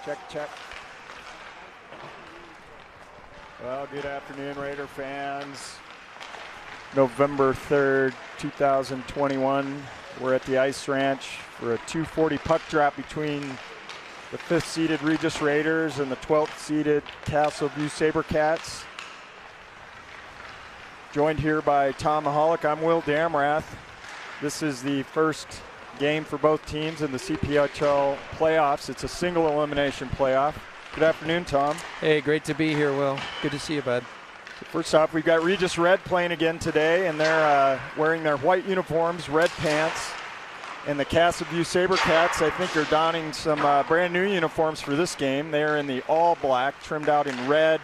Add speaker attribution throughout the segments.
Speaker 1: Check. Well, good afternoon, Raider fans. November 3rd, 2021. We're at the Ice Ranch for a 2:40 puck drop between the 5th-seeded Regis Raiders and the 12th-seeded Castleview SaberCats. Joined here by Tom Mahalik. I'm Will Damrath. This is the first game for both teams in the CPHL playoffs. It's a single elimination playoff. Good afternoon, Tom.
Speaker 2: Hey, great to be here, Will. Good to see you, bud.
Speaker 1: First off, we've got Regis Red playing again today, and they're wearing their white uniforms, red pants. And the Castleview SaberCats, I think, are donning some brand new uniforms for this game. They're in the all black, trimmed out in red.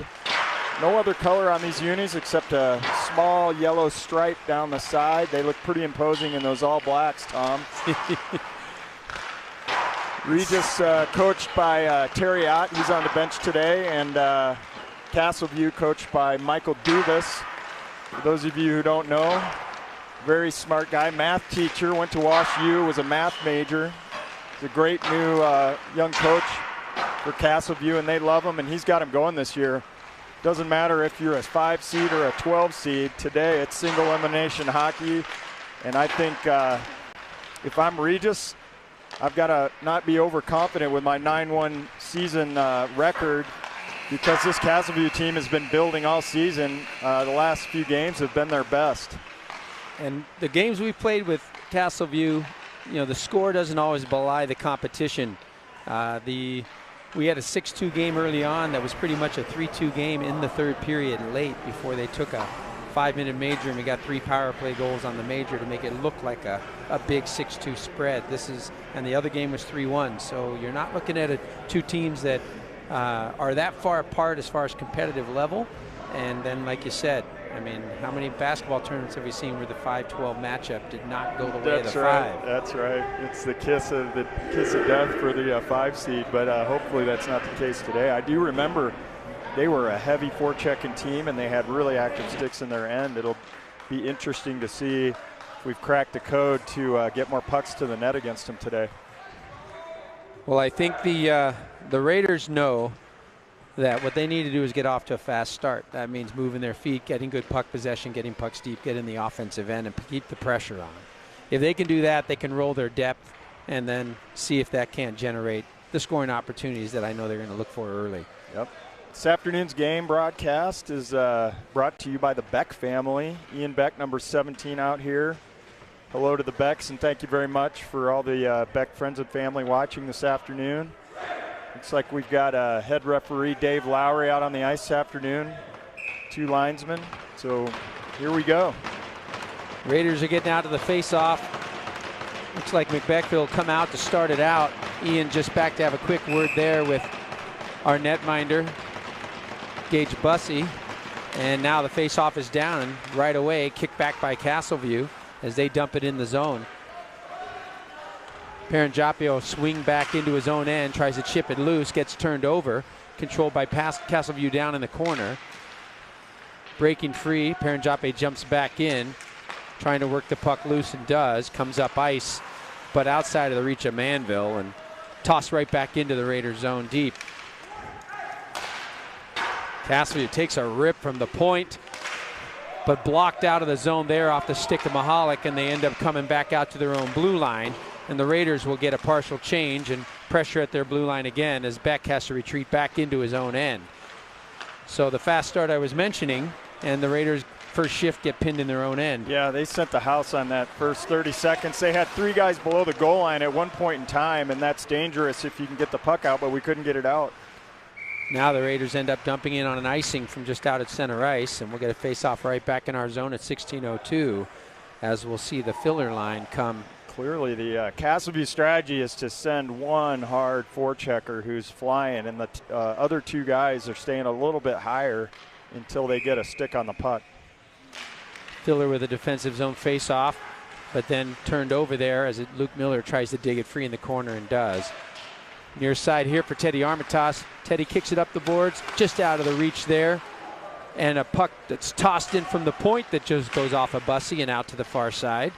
Speaker 1: No other color on these unis except a small yellow stripe down the side. They look pretty imposing in those all blacks, Tom. Regis coached by Terry Ott. He's on the bench today. And Castleview coached by Michael Duvas. For those of you who don't know, very smart guy, math teacher, went to Wash U, was a math major. He's a great new young coach for Castleview, and they love him, and he's got him going this year. Doesn't matter if you're a 5 seed or a 12 seed. Today it's single elimination hockey. And I think if I'm Regis, I've got to not be overconfident with my 9-1 season record, because this Castleview team has been building all season. The last few games have been their best.
Speaker 2: And the games we played with Castleview, the score doesn't always belie the competition. We had a 6-2 game early on that was pretty much a 3-2 game in the third period late before they took a 5-minute major, and we got 3 power play goals on the major to make it look like a big 6-2 spread. And the other game was 3-1. So you're not looking at two teams that are that far apart as far as competitive level. And then, like you said, I mean, how many basketball tournaments have we seen where the 5-12 matchup did not go the way of the 5?
Speaker 1: That's right. It's the kiss of death for the 5 seed, but hopefully that's not the case today. I do remember they were a heavy forechecking team, and they had really active sticks in their end. It'll be interesting to see if we've cracked the code to get more pucks to the net against them today.
Speaker 2: Well, I think the Raiders know that what they need to do is get off to a fast start. That means moving their feet, getting good puck possession, getting pucks deep, getting the offensive end, and keep the pressure on. If they can do that, they can roll their depth and then see if that can't generate the scoring opportunities that I know they're going to look for early.
Speaker 1: Yep. This afternoon's game broadcast is brought to you by the Beck family. Ian Beck, number 17 out here. Hello to the Becks, and thank you very much for all the Beck friends and family watching this afternoon. Looks like we've got head referee Dave Lowry out on the ice this afternoon. 2 linesmen. So here we go.
Speaker 2: Raiders are getting out to the face-off. Looks like McBeck will come out to start it out. Ian just back to have a quick word there with our netminder, Gage Bussey. And now the face-off is down, and right away kicked back by Castleview as they dump it in the zone. Paranjapio swing back into his own end, tries to chip it loose, gets turned over, controlled by Castleview down in the corner. Breaking free, Paranjapio jumps back in, trying to work the puck loose, and does. Comes up ice, but outside of the reach of Manville, and tossed right back into the Raiders zone deep. Castleview takes a rip from the point, but blocked out of the zone there off the stick of Mahalik, and they end up coming back out to their own blue line. And the Raiders will get a partial change and pressure at their blue line again as Beck has to retreat back into his own end. So the fast start I was mentioning, and the Raiders' first shift get pinned in their own end.
Speaker 1: Yeah, they sent the house on that first 30 seconds. They had 3 guys below the goal line at one point in time, and that's dangerous if you can get the puck out, but we couldn't get it out.
Speaker 2: Now the Raiders end up dumping in on an icing from just out at center ice, and we'll get a face-off right back in our zone at 16:02 as we'll see the filler line come.
Speaker 1: Clearly the Castleview strategy is to send one hard forechecker who's flying, and the other 2 guys are staying a little bit higher until they get a stick on the puck.
Speaker 2: Filler with a defensive zone face-off, but then turned over there as Luke Miller tries to dig it free in the corner and does. Near side here for Teddy Armitage. Teddy kicks it up the boards, just out of the reach there. And a puck that's tossed in from the point that just goes off of Bussey and out to the far side.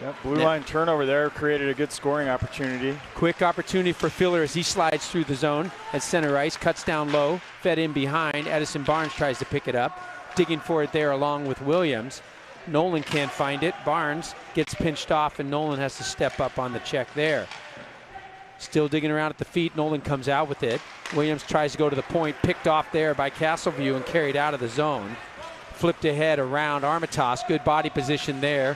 Speaker 1: Yep, blue line turnover there created a good scoring opportunity.
Speaker 2: Quick opportunity for Filler as he slides through the zone at center ice, cuts down low, fed in behind. Edison Barnes tries to pick it up, digging for it there along with Williams. Nolan can't find it. Barnes gets pinched off, and Nolan has to step up on the check there. Still digging around at the feet. Nolan comes out with it. Williams tries to go to the point, picked off there by Castleview and carried out of the zone. Flipped ahead around Armitage. Good body position there.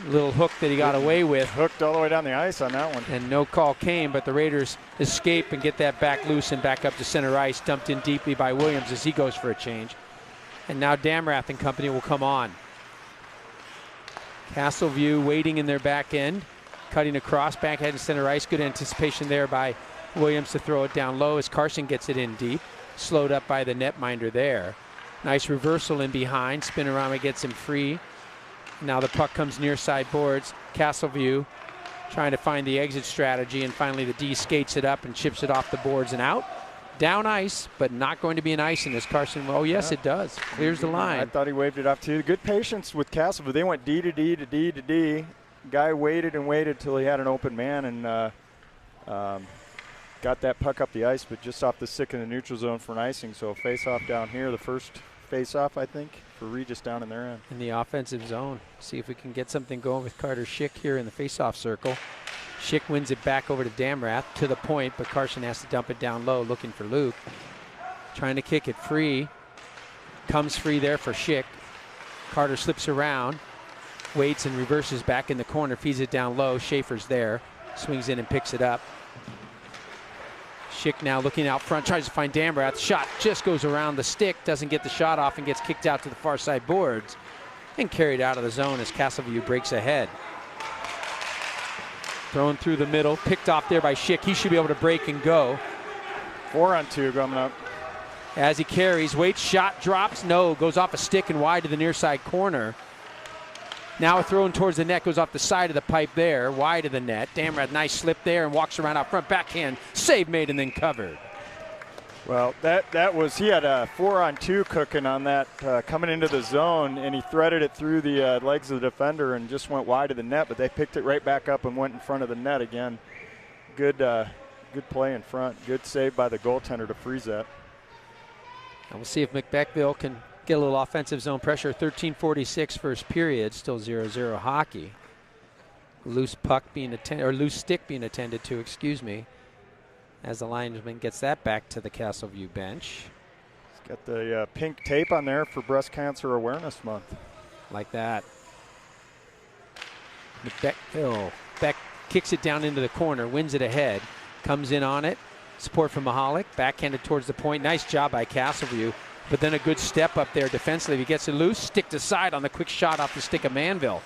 Speaker 2: Little hook that he got away with.
Speaker 1: Hooked all the way down the ice on that one.
Speaker 2: And no call came, but the Raiders escape and get that back loose and back up to center ice. Dumped in deeply by Williams as he goes for a change. And now Damrath and company will come on. Castleview waiting in their back end. Cutting across, backhand to center ice. Good anticipation there by Williams to throw it down low as Carson gets it in deep. Slowed up by the netminder there. Nice reversal in behind. Spinorama gets him free. Now the puck comes near side boards. Castleview trying to find the exit strategy, and finally the D skates it up and chips it off the boards and out. Down ice, but not going to be an icing as Carson. Oh, yes, it does. Clears the line.
Speaker 1: I thought he waved it off too. Good patience with Castleview. They went D to D to D to D. Guy waited and waited till he had an open man and got that puck up the ice, but just off the stick in the neutral zone for an icing. So face-off down here, the first face-off, I think, for Regis down in their end.
Speaker 2: In the offensive zone. See if we can get something going with Carter Schick here in the face-off circle. Schick wins it back over to Damrath to the point, but Carson has to dump it down low, looking for Luke. Trying to kick it free. Comes free there for Schick. Carter slips around. Waits and reverses back in the corner, feeds it down low. Schaefer's there, swings in and picks it up. Schick now looking out front, tries to find Damrath. Shot just goes around the stick, doesn't get the shot off and gets kicked out to the far side boards and carried out of the zone as Castleview breaks ahead. Thrown through the middle, picked off there by Schick. He should be able to break and go.
Speaker 1: 4-on-2 coming up.
Speaker 2: As he carries, waits, shot drops, no, goes off a stick and wide to the near side corner. Now thrown towards the net, goes off the side of the pipe there, wide of the net. Damrath, nice slip there and walks around out front, backhand, save made and then covered.
Speaker 1: Well, that was, he had a 4-on-2 cooking on that coming into the zone, and he threaded it through the legs of the defender and just went wide of the net, but they picked it right back up and went in front of the net again. Good play in front. Good save by the goaltender to freeze that.
Speaker 2: And we'll see if McBeckville can get a little offensive zone pressure. 13:46 first period, still 0-0 hockey. Loose puck being attended, or loose stick being attended to, excuse me, as the linesman gets that back to the Castleview bench.
Speaker 1: He's got the pink tape on there for Breast Cancer Awareness Month.
Speaker 2: Like that. McBeckville. Beck kicks it down into the corner, wins it ahead, comes in on it. Support from Mahalik, backhanded towards the point. Nice job by Castleview. But then a good step up there defensively. He gets it loose, stick to side on the quick shot off the stick of Manville.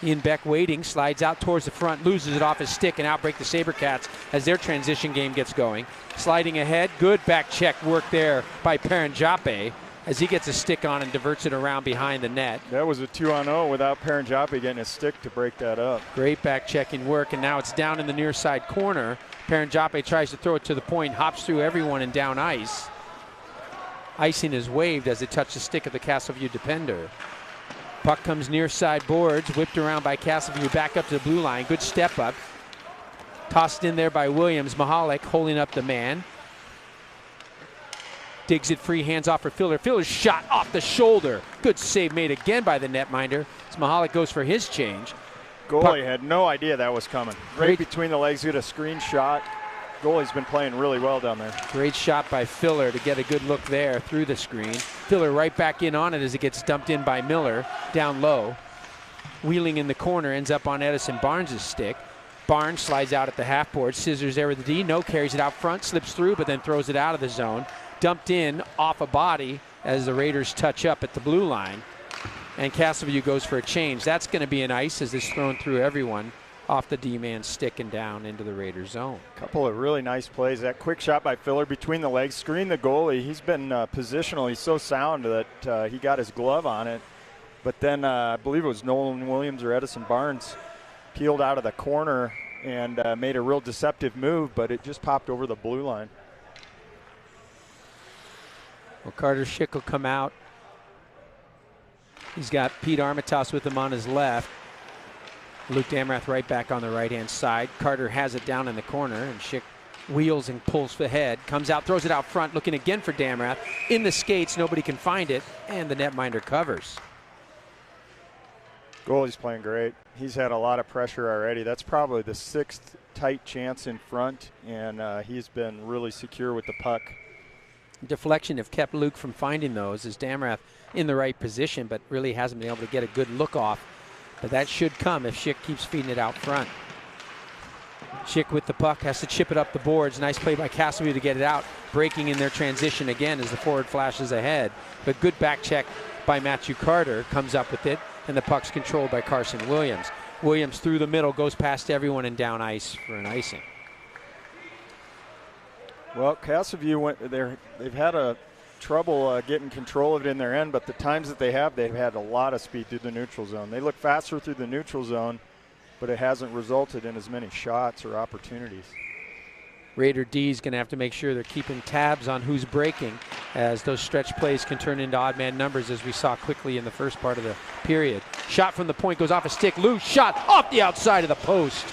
Speaker 2: Ian Beck waiting, slides out towards the front, loses it off his stick, and outbreak the SaberCats as their transition game gets going. Sliding ahead, good back check work there by Paranjape as he gets a stick on and diverts it around behind the net.
Speaker 1: That was a 2-on-0 without Paranjape getting a stick to break that up.
Speaker 2: Great back checking work, and now it's down in the near side corner. Paranjape tries to throw it to the point, hops through everyone and down ice. Icing is waved as it touched the stick of the Castleview defender. Puck comes near side boards, whipped around by Castleview, back up to the blue line. Good step up. Tossed in there by Williams. Mahalik holding up the man. Digs it free, hands off for Filler. Filler's shot off the shoulder. Good save made again by the netminder as Mahalik goes for his change.
Speaker 1: Goalie had no idea that was coming. Right between the legs, get a screen shot. Goalie's been playing really well down there.
Speaker 2: Great shot by Filler to get a good look there through the screen. Filler right back in on it as it gets dumped in by Miller down low. Wheeling in the corner, ends up on Edison Barnes' stick. Barnes slides out at the half board, scissors there with the D, no, carries it out front, slips through, but then throws it out of the zone. Dumped in off a body as the Raiders touch up at the blue line. And Castleview goes for a change. That's going to be an ice as it's thrown through everyone off the D-man stick and down into the Raiders zone.
Speaker 1: Couple of really nice plays. That quick shot by Filler between the legs, screened the goalie. He's been positional. He's so sound that he got his glove on it. But then I believe it was Nolan Williams or Edison Barnes peeled out of the corner and made a real deceptive move, but it just popped over the blue line.
Speaker 2: Well, Carter Schick will come out. He's got Pete Armitage with him on his left. Luke Damrath right back on the right-hand side. Carter has it down in the corner, and Schick wheels and pulls ahead. Comes out, throws it out front, looking again for Damrath. In the skates, nobody can find it, and the netminder covers.
Speaker 1: Goalie's playing great. He's had a lot of pressure already. That's probably the 6th tight chance in front, and he's been really secure with the puck.
Speaker 2: Deflection have kept Luke from finding those, as Damrath in the right position, but really hasn't been able to get a good look off. But that should come if Schick keeps feeding it out front. Schick with the puck has to chip it up the boards. Nice play by Castleview to get it out. Breaking in their transition again as the forward flashes ahead. But good back check by Matthew Carter. Comes up with it, and the puck's controlled by Carson Williams. Williams through the middle, goes past everyone and down ice for an icing.
Speaker 1: Well, Castleview went there. They've had a trouble getting control of it in their end, but the times that they have, they've had a lot of speed through the neutral zone. They look faster through the neutral zone, but it hasn't resulted in as many shots or opportunities.
Speaker 2: Raider D is going to have to make sure they're keeping tabs on who's breaking, as those stretch plays can turn into odd man numbers, as we saw quickly in the first part of the period. Shot from the point goes off a stick. Loose shot off the outside of the post.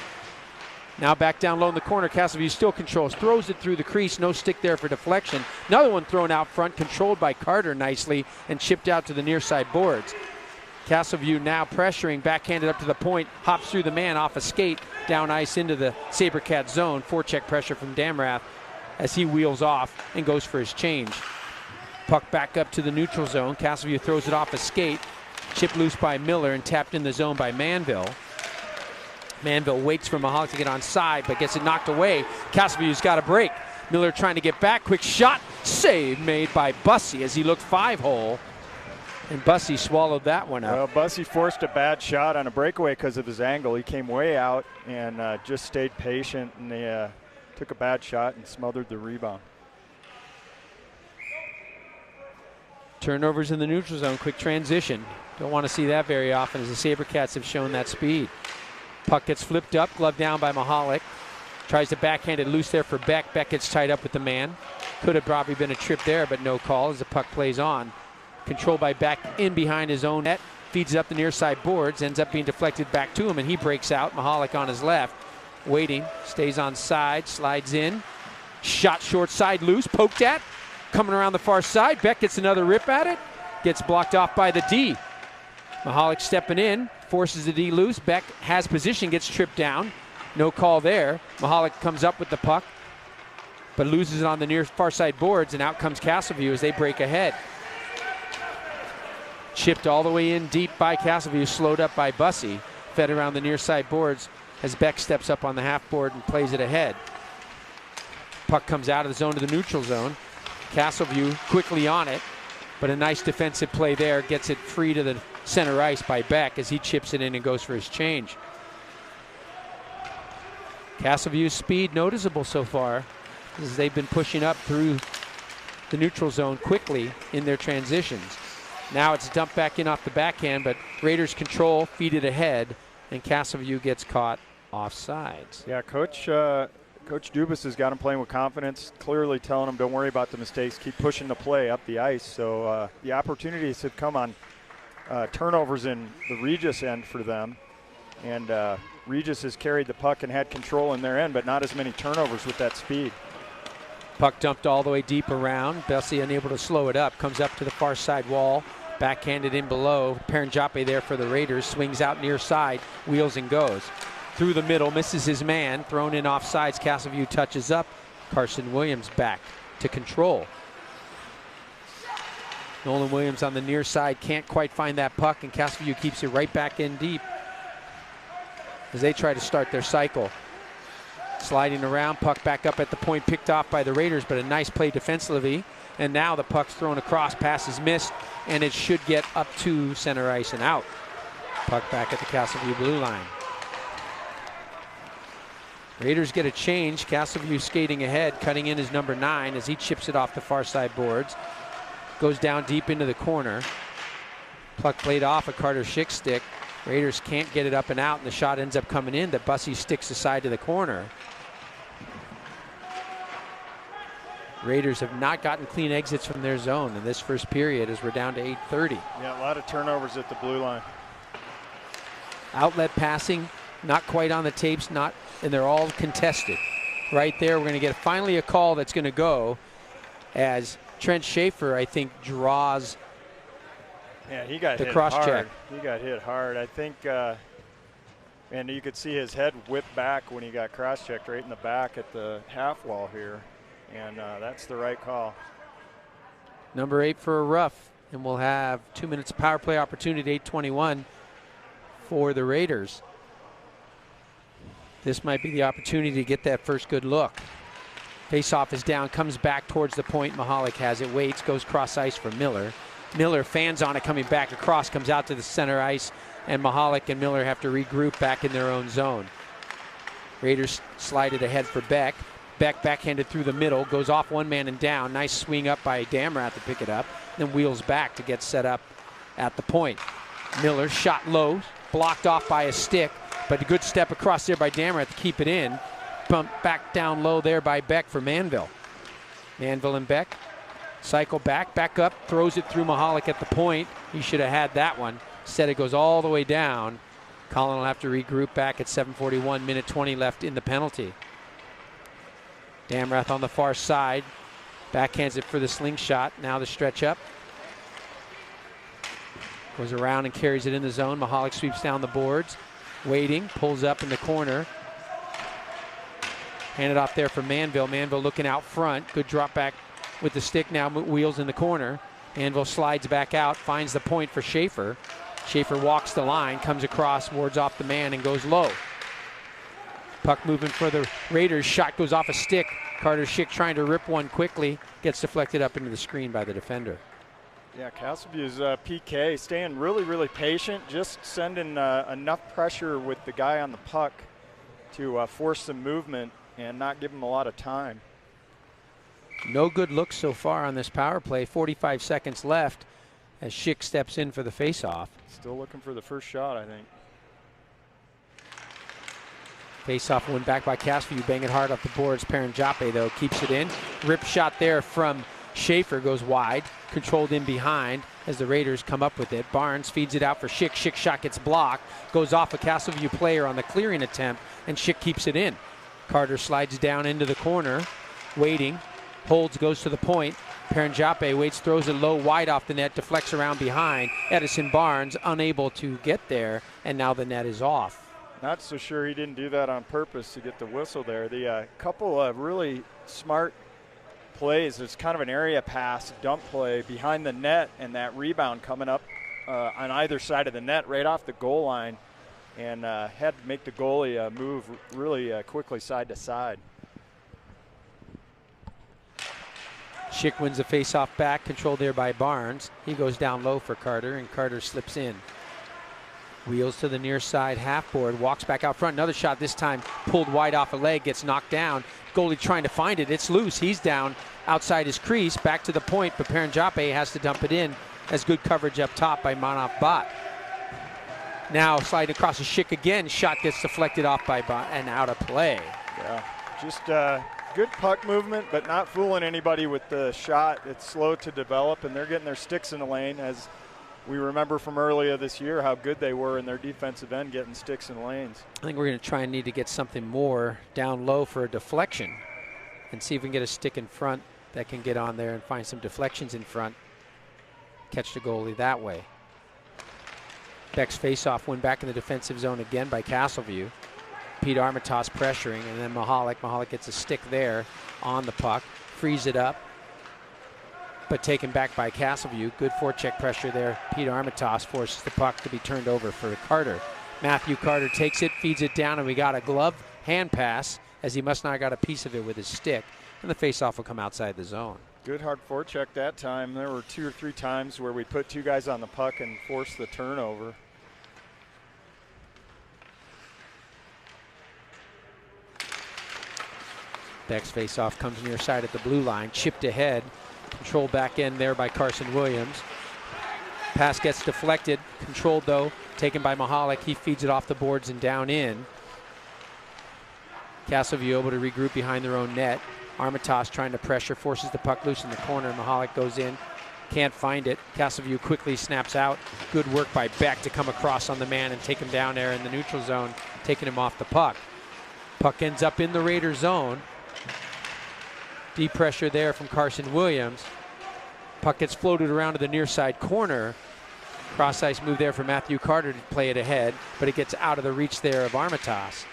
Speaker 2: Now back down low in the corner. Castleview still controls. Throws it through the crease. No stick there for deflection. Another one thrown out front, controlled by Carter nicely, and chipped out to the near side boards. Castleview now pressuring, backhanded up to the point, hops through the man off a skate, down ice into the Sabercat zone. Forecheck pressure from Damrath as he wheels off and goes for his change. Puck back up to the neutral zone. Castleview throws it off a skate, chipped loose by Miller and tapped in the zone by Manville. Manville waits for Mahalik to get on side, but gets it knocked away. Castleview's got a break. Miller trying to get back. Quick shot. Save made by Bussey as he looked 5-hole. And Bussey swallowed that one up.
Speaker 1: Well, Bussey forced a bad shot on a breakaway because of his angle. He came way out and just stayed patient, and they took a bad shot and smothered the rebound.
Speaker 2: Turnovers in the neutral zone. Quick transition. Don't want to see that very often, as the Sabercats have shown that speed. Puck gets flipped up, glove down by Mahalik. Tries to backhand it loose there for Beck. Beck gets tied up with the man. Could have probably been a trip there, but no call as the puck plays on. Controlled by Beck in behind his own net. Feeds it up the near side boards. Ends up being deflected back to him, and he breaks out. Mahalik on his left. Waiting. Stays on side. Slides in. Shot short side loose. Poked at. Coming around the far side. Beck gets another rip at it. Gets blocked off by the D. Mahalik stepping in. Forces the D loose. Beck has position. Gets tripped down. No call there. Mahalik comes up with the puck, but loses it on the near far side boards, and out comes Castleview as they break ahead. Chipped all the way in deep by Castleview, slowed up by Bussey. Fed around the near side boards as Beck steps up on the half board and plays it ahead. Puck comes out of the zone to the neutral zone. Castleview quickly on it, but a nice defensive play there. Gets it free to the center ice by Beck as he chips it in and goes for his change. Castleview's speed noticeable so far as they've been pushing up through the neutral zone quickly in their transitions. Now it's dumped back in off the backhand, but Raiders control, feed it ahead, and Castleview gets caught offsides.
Speaker 1: Yeah, Coach Dubas has got him playing with confidence, clearly telling him don't worry about the mistakes, keep pushing the play up the ice. So the opportunities have come on turnovers in the Regis end for them, and Regis has carried the puck and had control in their end, but not as many turnovers with that speed.
Speaker 2: Puck dumped all the way deep around. Bessie unable to slow it up. Comes up to the far side wall. Backhanded in below. Paranjape there for the Raiders. Swings out near side. Wheels and goes. Through the middle. Misses his man. Thrown in offsides. Castleview touches up. Carson Williams back to control. Nolan Williams on the near side. Can't quite find that puck, and Castleview keeps it right back in deep as they try to start their cycle. Sliding around, puck back up at the point, picked off by the Raiders, but a nice play defensively. And now the puck's thrown across, pass is missed, and it should get up to center ice and out. Puck back at the Castleview blue line. Raiders get a change. Castleview skating ahead, cutting in is number 9 as he chips it off the far side boards. Goes down deep into the corner. Puck played off a Carter Schick stick. Raiders can't get it up and out, and the shot ends up coming in. That Bussey sticks aside to the corner. Raiders have not gotten clean exits from their zone in this first period as we're down to 8:30.
Speaker 1: Yeah, a lot of turnovers at the blue line.
Speaker 2: Outlet passing not quite on the tapes, and they're all contested. Right there, we're going to get finally a call that's going to go as Trent Schaefer, I think, draws
Speaker 1: he got
Speaker 2: the
Speaker 1: hit
Speaker 2: cross
Speaker 1: hard.
Speaker 2: check.
Speaker 1: He got hit hard. I think, and you could see his head whip back when he got cross-checked right in the back at the half wall here. And that's the right call.
Speaker 2: Number 8 for a rough. And we'll have 2 minutes of power play opportunity, 8:21 for the Raiders. This might be the opportunity to get that first good look. Face-off is down, comes back towards the point. Mahalik has it, waits, goes cross ice for Miller. Miller fans on it, coming back across, comes out to the center ice, and Mahalik and Miller have to regroup back in their own zone. Raiders slide it ahead for Beck. Beck backhanded through the middle, goes off one man and down. Nice swing up by Damrath to pick it up, then wheels back to get set up at the point. Miller shot low, blocked off by a stick, but a good step across there by Damrath to keep it in. Bump back down low there by Beck for Manville. Manville and Beck cycle back up, throws it through Mahalik at the point. He should have had that one. Instead it goes all the way down. Colin will have to regroup back at 7:41, minute 20 left in the penalty. Damrath on the far side, backhands it for the slingshot. Now the stretch up. Goes around and carries it in the zone. Mahalik sweeps down the boards. Waiting, pulls up in the corner. Handed off there for Manville. Manville looking out front. Good drop back with the stick now, wheels in the corner. Manville slides back out, finds the point for Schaefer. Schaefer walks the line, comes across, wards off the man, and goes low. Puck moving for the Raiders. Shot goes off a stick. Carter Schick trying to rip one quickly. Gets deflected up into the screen by the defender.
Speaker 1: Yeah, Castleview's PK staying really patient, just sending enough pressure with the guy on the puck to force some movement and not give him a lot of time.
Speaker 2: No good looks so far on this power play. 45 seconds left as Schick steps in for the faceoff.
Speaker 1: Still looking for the first shot, I think.
Speaker 2: Faceoff won back by Castview, banging hard off the boards. Paranjape, though, keeps it in. Rip shot there from Schaefer, goes wide, controlled in behind as the Raiders come up with it. Barnes feeds it out for Schick. Schick shot gets blocked, goes off a Castleview player on the clearing attempt, and Schick keeps it in. Carter slides down into the corner, waiting, holds, goes to the point. Paranjape waits, throws it low, wide off the net, deflects around behind. Edison Barnes unable to get there, and now the net is off.
Speaker 1: Not so sure he didn't do that on purpose to get the whistle there. The couple of really smart plays. There's kind of an area pass, dump play behind the net, and that rebound coming up on either side of the net right off the goal line, and had to make the goalie move really quickly side to side.
Speaker 2: Schick wins the faceoff back, controlled there by Barnes. He goes down low for Carter, and Carter slips in. Wheels to the near side half board, walks back out front. Another shot, this time pulled wide off a leg, gets knocked down. Goalie trying to find it. It's loose. He's down outside his crease, back to the point, but Paranjape has to dump it in as good coverage up top by Manav Bhatt. Now sliding across the Schick again. Shot gets deflected off by Bhatt and out of play.
Speaker 1: Yeah, just good puck movement, but not fooling anybody with the shot. It's slow to develop, and they're getting their sticks in the lane, as we remember from earlier this year how good they were in their defensive end getting sticks in lanes.
Speaker 2: I think we're going to try and need to get something more down low for a deflection and see if we can get a stick in front that can get on there and find some deflections in front. Catch the goalie that way. Beck's faceoff went back in the defensive zone again by Castleview. Pete Armitage pressuring, and then Mahalik. Mahalik gets a stick there on the puck, frees it up, but taken back by Castleview. Good forecheck pressure there. Pete Armitage forces the puck to be turned over for Carter. Matthew Carter takes it, feeds it down, and we got a glove hand pass, as he must not have got a piece of it with his stick, and the faceoff will come outside the zone.
Speaker 1: Good hard forecheck that time. There were 2 or 3 times where we put 2 guys on the puck and forced the turnover.
Speaker 2: Beck's faceoff comes near side at the blue line, chipped ahead. Controlled back end there by Carson Williams. Pass gets deflected, controlled though, taken by Mahalik. He feeds it off the boards and down in. Castleview able to regroup behind their own net. Armitage trying to pressure, forces the puck loose in the corner. Mahalik goes in, Can't find it. Castleview quickly snaps out. Good work by Beck to come across on the man and take him down there in the neutral zone, taking him off the puck. Puck ends up in the Raiders zone. Deep pressure there from Carson Williams. Puck gets floated around to the near side corner. Cross ice move there for Matthew Carter to play it ahead, but it gets out of the reach there of Armitage.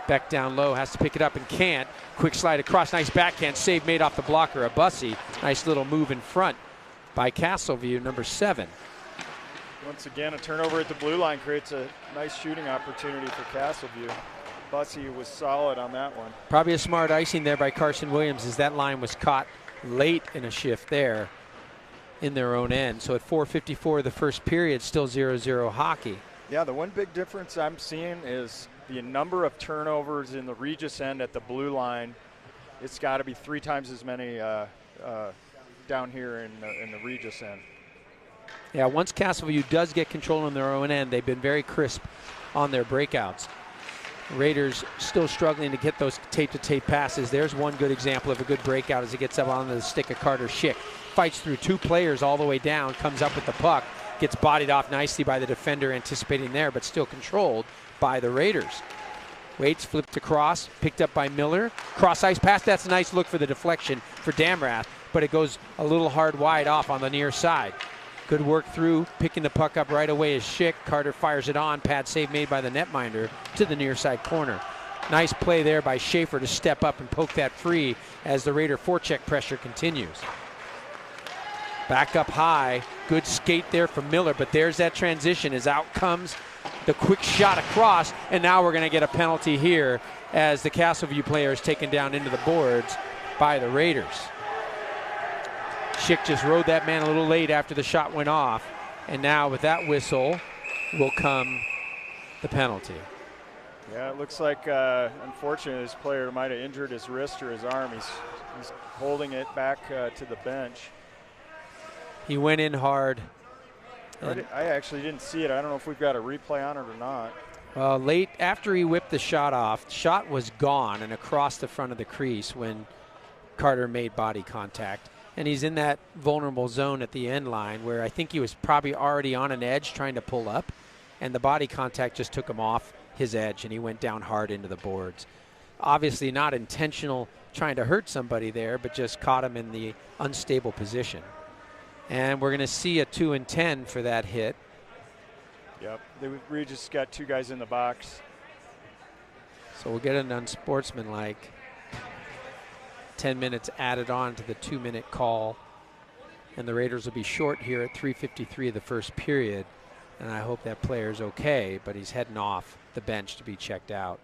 Speaker 2: Beck down low, has to pick it up and can't. Quick slide across, nice backhand save made off the blocker of Bussey. Nice little move in front by Castleview, number 7.
Speaker 1: Once again, a turnover at the blue line creates a nice shooting opportunity for Castleview. Bussey was solid on that one.
Speaker 2: Probably a smart icing there by Carson Williams, as that line was caught late in a shift there in their own end. So at 4:54 of the first period, still 0-0 hockey.
Speaker 1: Yeah, the one big difference I'm seeing is the number of turnovers in the Regis end at the blue line. It's got to be 3 times as many down here in the Regis end.
Speaker 2: Yeah, once Castleview does get control on their own end, they've been very crisp on their breakouts. Raiders still struggling to get those tape-to-tape passes. There's one good example of a good breakout as it gets up onto the stick of Carter Schick. Fights through 2 players all the way down, comes up with the puck, gets bodied off nicely by the defender anticipating there, but still controlled by the Raiders. Waits, flipped across, picked up by Miller. Cross ice pass, that's a nice look for the deflection for Damrath, but it goes a little hard wide off on the near side. Good work through, picking the puck up right away is Schick. Carter fires it on, pad save made by the netminder to the near side corner. Nice play there by Schaefer to step up and poke that free as the Raider forecheck pressure continues. Back up high, good skate there from Miller, but there's that transition as out comes the quick shot across, and now we're going to get a penalty here as the Castleview player is taken down into the boards by the Raiders. Schick just rode that man a little late after the shot went off, and now with that whistle will come the penalty.
Speaker 1: Yeah, it looks like, unfortunately, this player might have injured his wrist or his arm. He's holding it back to the bench.
Speaker 2: He went in hard.
Speaker 1: I actually didn't see it. I don't know if we've got a replay on it or not.
Speaker 2: Late after he whipped the shot off, the shot was gone and across the front of the crease when Carter made body contact. And he's in that vulnerable zone at the end line where I think he was probably already on an edge trying to pull up, and the body contact just took him off his edge and he went down hard into the boards. Obviously not intentional trying to hurt somebody there, but just caught him in the unstable position. And we're going to see a 2 and 10 for that hit.
Speaker 1: Yep, Regis got 2 guys in the box.
Speaker 2: So we'll get an unsportsmanlike 10 minutes added on to the 2-minute call. And the Raiders will be short here at 3:53 of the first period. And I hope that player's okay, but he's heading off the bench to be checked out.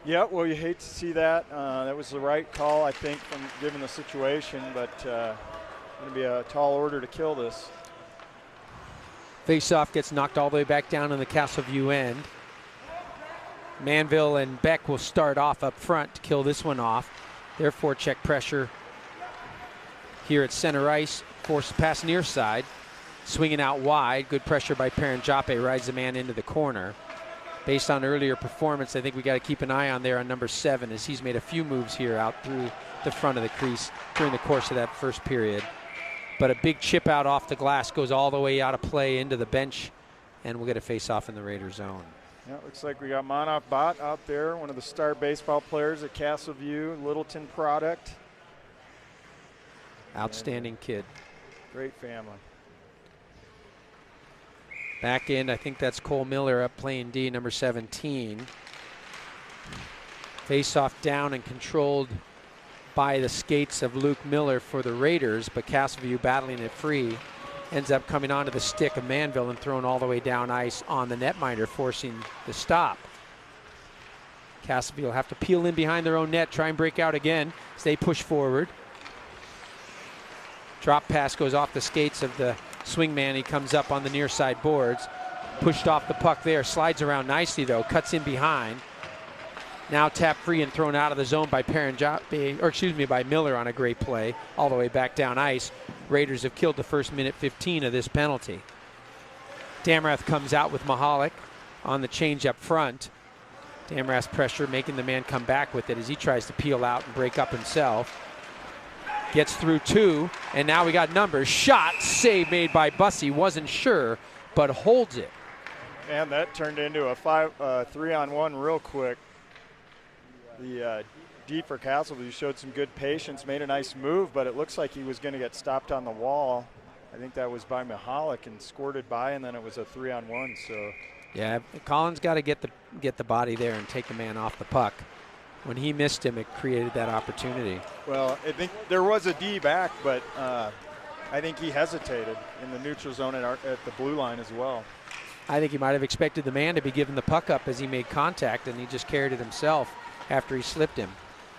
Speaker 1: Yeah, well, you hate to see that. That was the right call, I think, given the situation, but going to be a tall order to kill this.
Speaker 2: Faceoff gets knocked all the way back down on the Castleview end. Manville and Beck will start off up front to kill this one off. Their forecheck pressure here at center ice. Forced pass near side. Swinging out wide. Good pressure by Paranjape. Rides the man into the corner. Based on earlier performance, I think we got to keep an eye on there on number 7 as he's made a few moves here out through the front of the crease during the course of that first period. But a big chip out off the glass goes all the way out of play into the bench, and we'll get a face-off in the Raider zone.
Speaker 1: Yeah, it looks like we got Manav Bhatt out there, one of the star baseball players at Castleview, Littleton product.
Speaker 2: Outstanding kid.
Speaker 1: Great family.
Speaker 2: Back in, I think that's Cole Miller up playing D, number 17. Face-off down and controlled by the skates of Luke Miller for the Raiders, but Castleview battling it free. Ends up coming onto the stick of Manville and thrown all the way down ice on the netminder, forcing the stop. Castleview will have to peel in behind their own net, try and break out again as they push forward. Drop pass goes off the skates of the swingman. He comes up on the near side boards. Pushed off the puck there. Slides around nicely though. Cuts in behind. Now tapped free and thrown out of the zone by by Miller on a great play. All the way back down ice. Raiders have killed the first minute 15 of this penalty. Damrath comes out with Mahalik on the change up front. Damrass pressure, making the man come back with it as he tries to peel out and break up himself. Gets through 2, and now we got numbers. Shot, save made by Bussey. Wasn't sure, but holds it.
Speaker 1: And that turned into a 3-on-1 real quick. The D for Castleview showed some good patience, made a nice move, but it looks like he was going to get stopped on the wall. I think that was by Mihalik and squirted by, and then it was a 3-on-1. So
Speaker 2: yeah, Collins got to get the body there and take the man off the puck. When he missed him, it created that opportunity.
Speaker 1: Well, I think there was a D back, but I think he hesitated in the neutral zone at the blue line as well.
Speaker 2: I think he might have expected the man to be giving the puck up as he made contact, and he just carried it himself after he slipped him.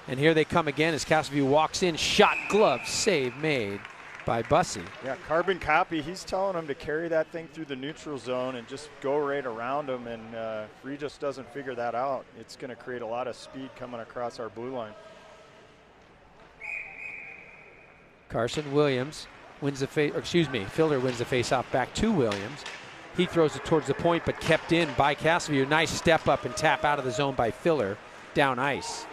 Speaker 2: And here they come again as Castleview walks in. Shot, glove, save made by Bussey.
Speaker 1: Yeah, Carbon Copy, he's telling him to carry that thing through the neutral zone and just go right around him, and if Regis doesn't figure that out, it's going to create a lot of speed coming across our blue line.
Speaker 2: Carson Williams wins the Fielder wins the face-off back to Williams. He throws it towards the point, but kept in by Castleview. Nice step up and tap out of the zone by Filler, down ice.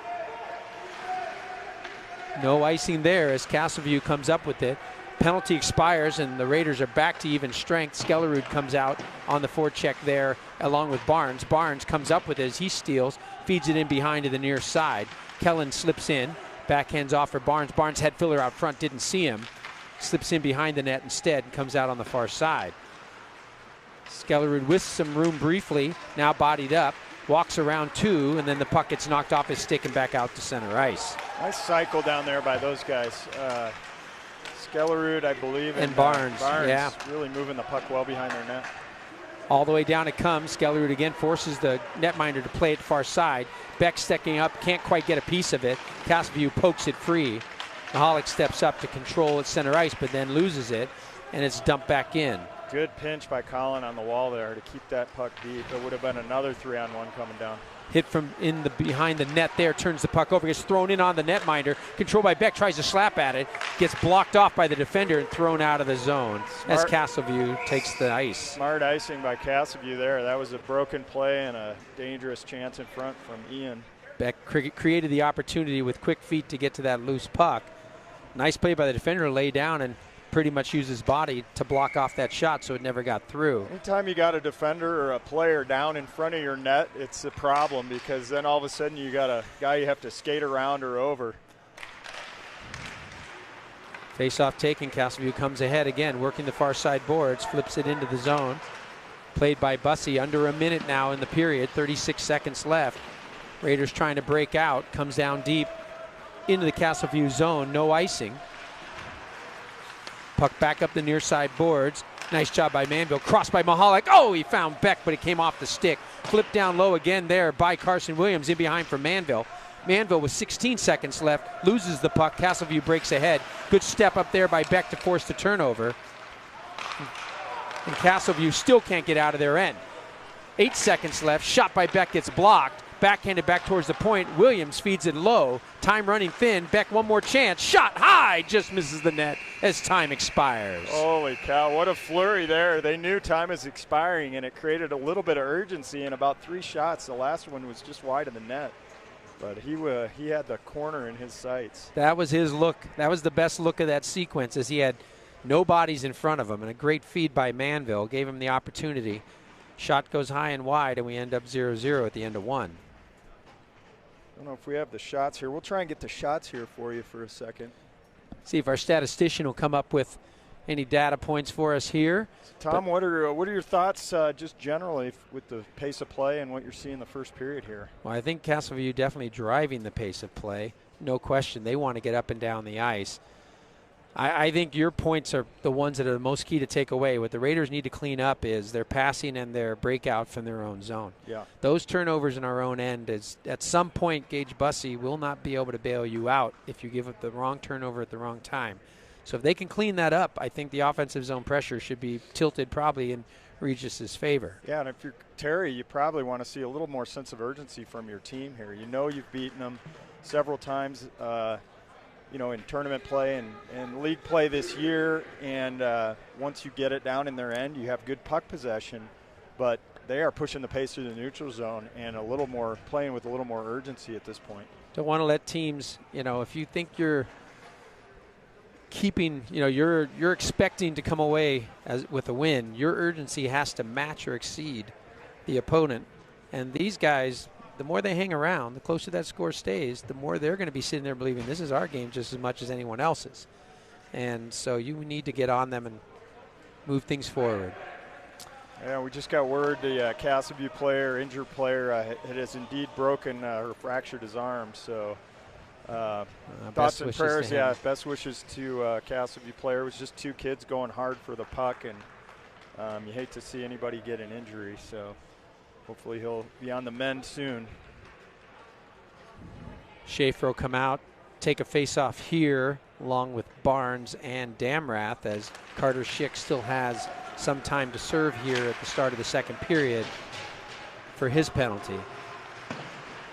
Speaker 2: No icing there as Castleview comes up with it. Penalty expires, and the Raiders are back to even strength. Skellerud comes out on the forecheck there along with Barnes. Barnes comes up with it as he steals, feeds it in behind to the near side. Kellen slips in, backhands off for Barnes. Barnes had Filler out front, didn't see him. Slips in behind the net instead and comes out on the far side. Skellerud with some room briefly, now bodied up, walks around 2, and then the puck gets knocked off his stick and back out to center ice.
Speaker 1: Nice cycle down there by those guys. Skellerud, I believe,
Speaker 2: and Barnes, yeah,
Speaker 1: really moving the puck well behind their net.
Speaker 2: All the way down it comes. Skellerud again forces the netminder to play it far side. Beck stepping up, can't quite get a piece of it. Castleview pokes it free. Mihalik steps up to control at center ice, but then loses it, and it's dumped back in.
Speaker 1: Good pinch by Colin on the wall there to keep that puck deep. It would have been another 3-on-1 coming down.
Speaker 2: Hit from behind the net there, turns the puck over, gets thrown in on the netminder. Controlled by Beck, tries to slap at it, gets blocked off by the defender and thrown out of the zone as Castleview takes the ice.
Speaker 1: Smart icing by Castleview there. That was a broken play and a dangerous chance in front from Ian.
Speaker 2: Beck created the opportunity with quick feet to get to that loose puck. Nice play by the defender to lay down and pretty much use his body to block off that shot so it never got through.
Speaker 1: Anytime you got a defender or a player down in front of your net, it's a problem because then all of a sudden you got a guy you have to skate around or over.
Speaker 2: Face-off taken, Castleview comes ahead again, working the far side boards, flips it into the zone. Played by Bussey, under a minute now in the period, 36 seconds left. Raiders trying to break out, comes down deep into the Castleview zone, no icing. Puck back up the near side boards. Nice job by Manville. Crossed by Mihalik. Oh, he found Beck, but it came off the stick. Flipped down low again there by Carson Williams in behind for Manville. Manville with 16 seconds left loses the puck. Castleview breaks ahead. Good step up there by Beck to force the turnover. And Castleview still can't get out of their end. 8 seconds left. Shot by Beck gets blocked. Backhanded back towards the point. Williams feeds it low. Time running thin. Beck one more chance. Shot high. Just misses the net as time expires.
Speaker 1: Holy cow, what a flurry there. They knew time is expiring, and it created a little bit of urgency in about 3 shots. The last one was just wide of the net. But he had the corner in his sights.
Speaker 2: That was his look. That was the best look of that sequence as he had no bodies in front of him. And a great feed by Manville gave him the opportunity. Shot goes high and wide, and we end up 0-0 at the end of 1.
Speaker 1: I don't know if we have the shots here. We'll try and get the shots here for you for a second.
Speaker 2: See if our statistician will come up with any data points for us here.
Speaker 1: Tom, what are your thoughts just generally with the pace of play and what you're seeing in the first period here?
Speaker 2: Well, I think Castleview definitely driving the pace of play. No question. They want to get up and down the ice. I think your points are the ones that are the most key to take away. What the Raiders need to clean up is their passing and their breakout from their own zone.
Speaker 1: Yeah.
Speaker 2: Those turnovers in our own end is at some point Gage Bussey will not be able to bail you out if you give up the wrong turnover at the wrong time. So if they can clean that up, I think the offensive zone pressure should be tilted probably in Regis's favor.
Speaker 1: Yeah, and if you're Terry, you probably want to see a little more sense of urgency from your team here. You know you've beaten them several times in tournament play and league play this year, and once you get it down in their end, you have good puck possession, but they are pushing the pace through the neutral zone and playing with a little more urgency at this point.
Speaker 2: Don't want to let teams, if you think you're keeping, you're expecting to come away with a win, your urgency has to match or exceed the opponent. And these guys, the more they hang around, the closer that score stays, the more they're going to be sitting there believing this is our game just as much as anyone else's. And so you need to get on them and move things forward.
Speaker 1: Yeah, we just got word the Castleview player, injured player, has indeed broken or fractured his arm. So thoughts and prayers, best wishes to Castleview player. It was just two kids going hard for the puck, and you hate to see anybody get an injury. So hopefully he'll be on the mend soon.
Speaker 2: Schaefer will come out, take a face-off here, along with Barnes and Damrath, as Carter Schick still has some time to serve here at the start of the second period for his penalty.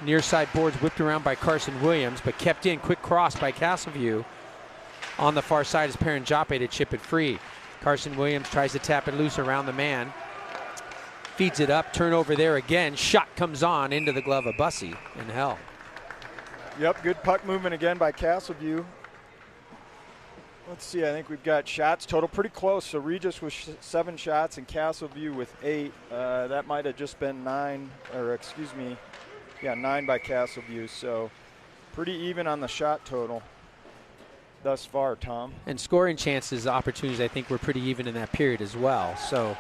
Speaker 2: Near side boards whipped around by Carson Williams, but kept in. Quick cross by Castleview. On the far side is Paranjape to chip it free. Carson Williams tries to tap it loose around the man. Feeds it up, turnover there again. Shot comes on into the glove of Bussey and hell.
Speaker 1: Yep, good puck movement again by Castleview. Let's see, I think we've got shots total pretty close. So Regis with 7 shots and Castleview with 8. That might have just been 9 by Castleview. So pretty even on the shot total thus far, Tom.
Speaker 2: And scoring chances, opportunities, I think were pretty even in that period as well. So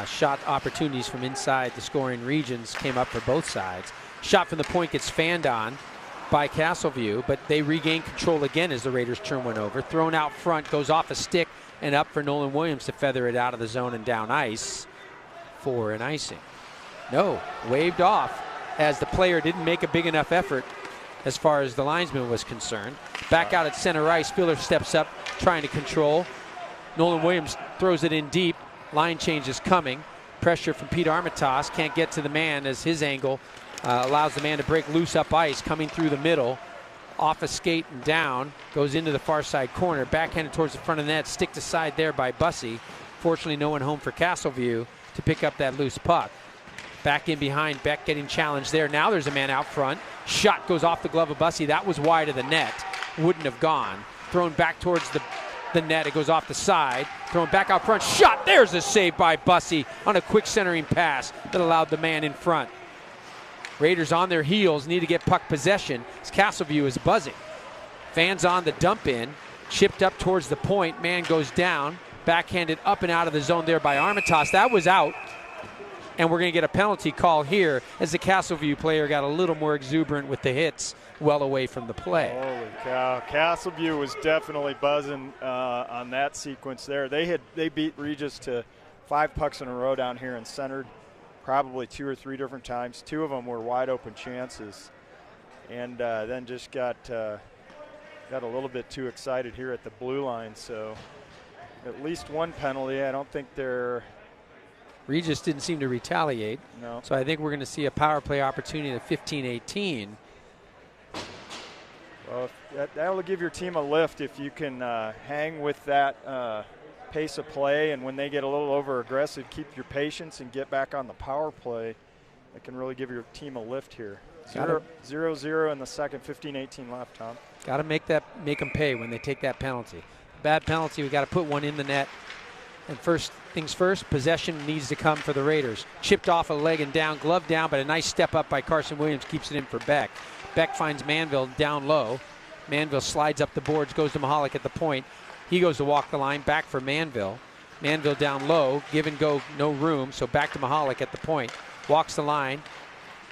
Speaker 2: shot opportunities from inside the scoring regions came up for both sides. Shot from the point gets fanned on by Castleview, but they regain control again as the Raiders turn one over. Thrown out front, goes off a stick and up for Nolan Williams to feather it out of the zone and down ice for an icing. No, waved off as the player didn't make a big enough effort as far as the linesman was concerned. Back out at center ice, Filler steps up trying to control. Nolan Williams throws it in deep. Line change is coming. Pressure from Pete Armitage, can't get to the man as his angle allows the man to break loose up ice, coming through the middle, off a skate and down, goes into the far side corner, backhanded towards the front of the net, stick to side there by Bussey. Fortunately, no one home for Castleview to pick up that loose puck. Back in behind, Beck getting challenged there. Now there's a man out front. Shot goes off the glove of Bussey. That was wide of the net. Wouldn't have gone. Thrown back towards the net. It goes off the side. Thrown back out front. Shot. There's a save by Bussey on a quick centering pass that allowed the man in front. Raiders on their heels, need to get puck possession as Castleview is buzzing. Fans on the dump in, chipped up towards the point, man goes down, backhanded up and out of the zone there by Armitage. That was out, and we're going to get a penalty call here as the Castleview player got a little more exuberant with the hits well away from the play.
Speaker 1: Holy cow, Castleview was definitely buzzing on that sequence there. They beat Regis to 5 pucks in a row down here and centered probably 2 or 3 different times. 2 of them were wide open chances, and then just got a little bit too excited here at the blue line. So at least one penalty. I don't think they're.
Speaker 2: Regis didn't seem to retaliate.
Speaker 1: No.
Speaker 2: So I think we're going to see a power play opportunity at 15-18.
Speaker 1: Well, that'll give your team a lift if you can hang with that pace of play, and when they get a little over aggressive, keep your patience and get back on the power play. That can really give your team a lift here. 0-0 in the second, 15-18 left, Tom.
Speaker 2: Got to make them pay when they take that penalty. Bad penalty, we got to put one in the net. And first things first, possession needs to come for the Raiders. Chipped off a leg and down, glove down, but a nice step up by Carson Williams keeps it in for Beck. Beck finds Manville down low. Manville slides up the boards, goes to Mahalik at the point. He goes to walk the line, back for Manville. Manville down low, give and go, no room, so back to Mahalik at the point. Walks the line,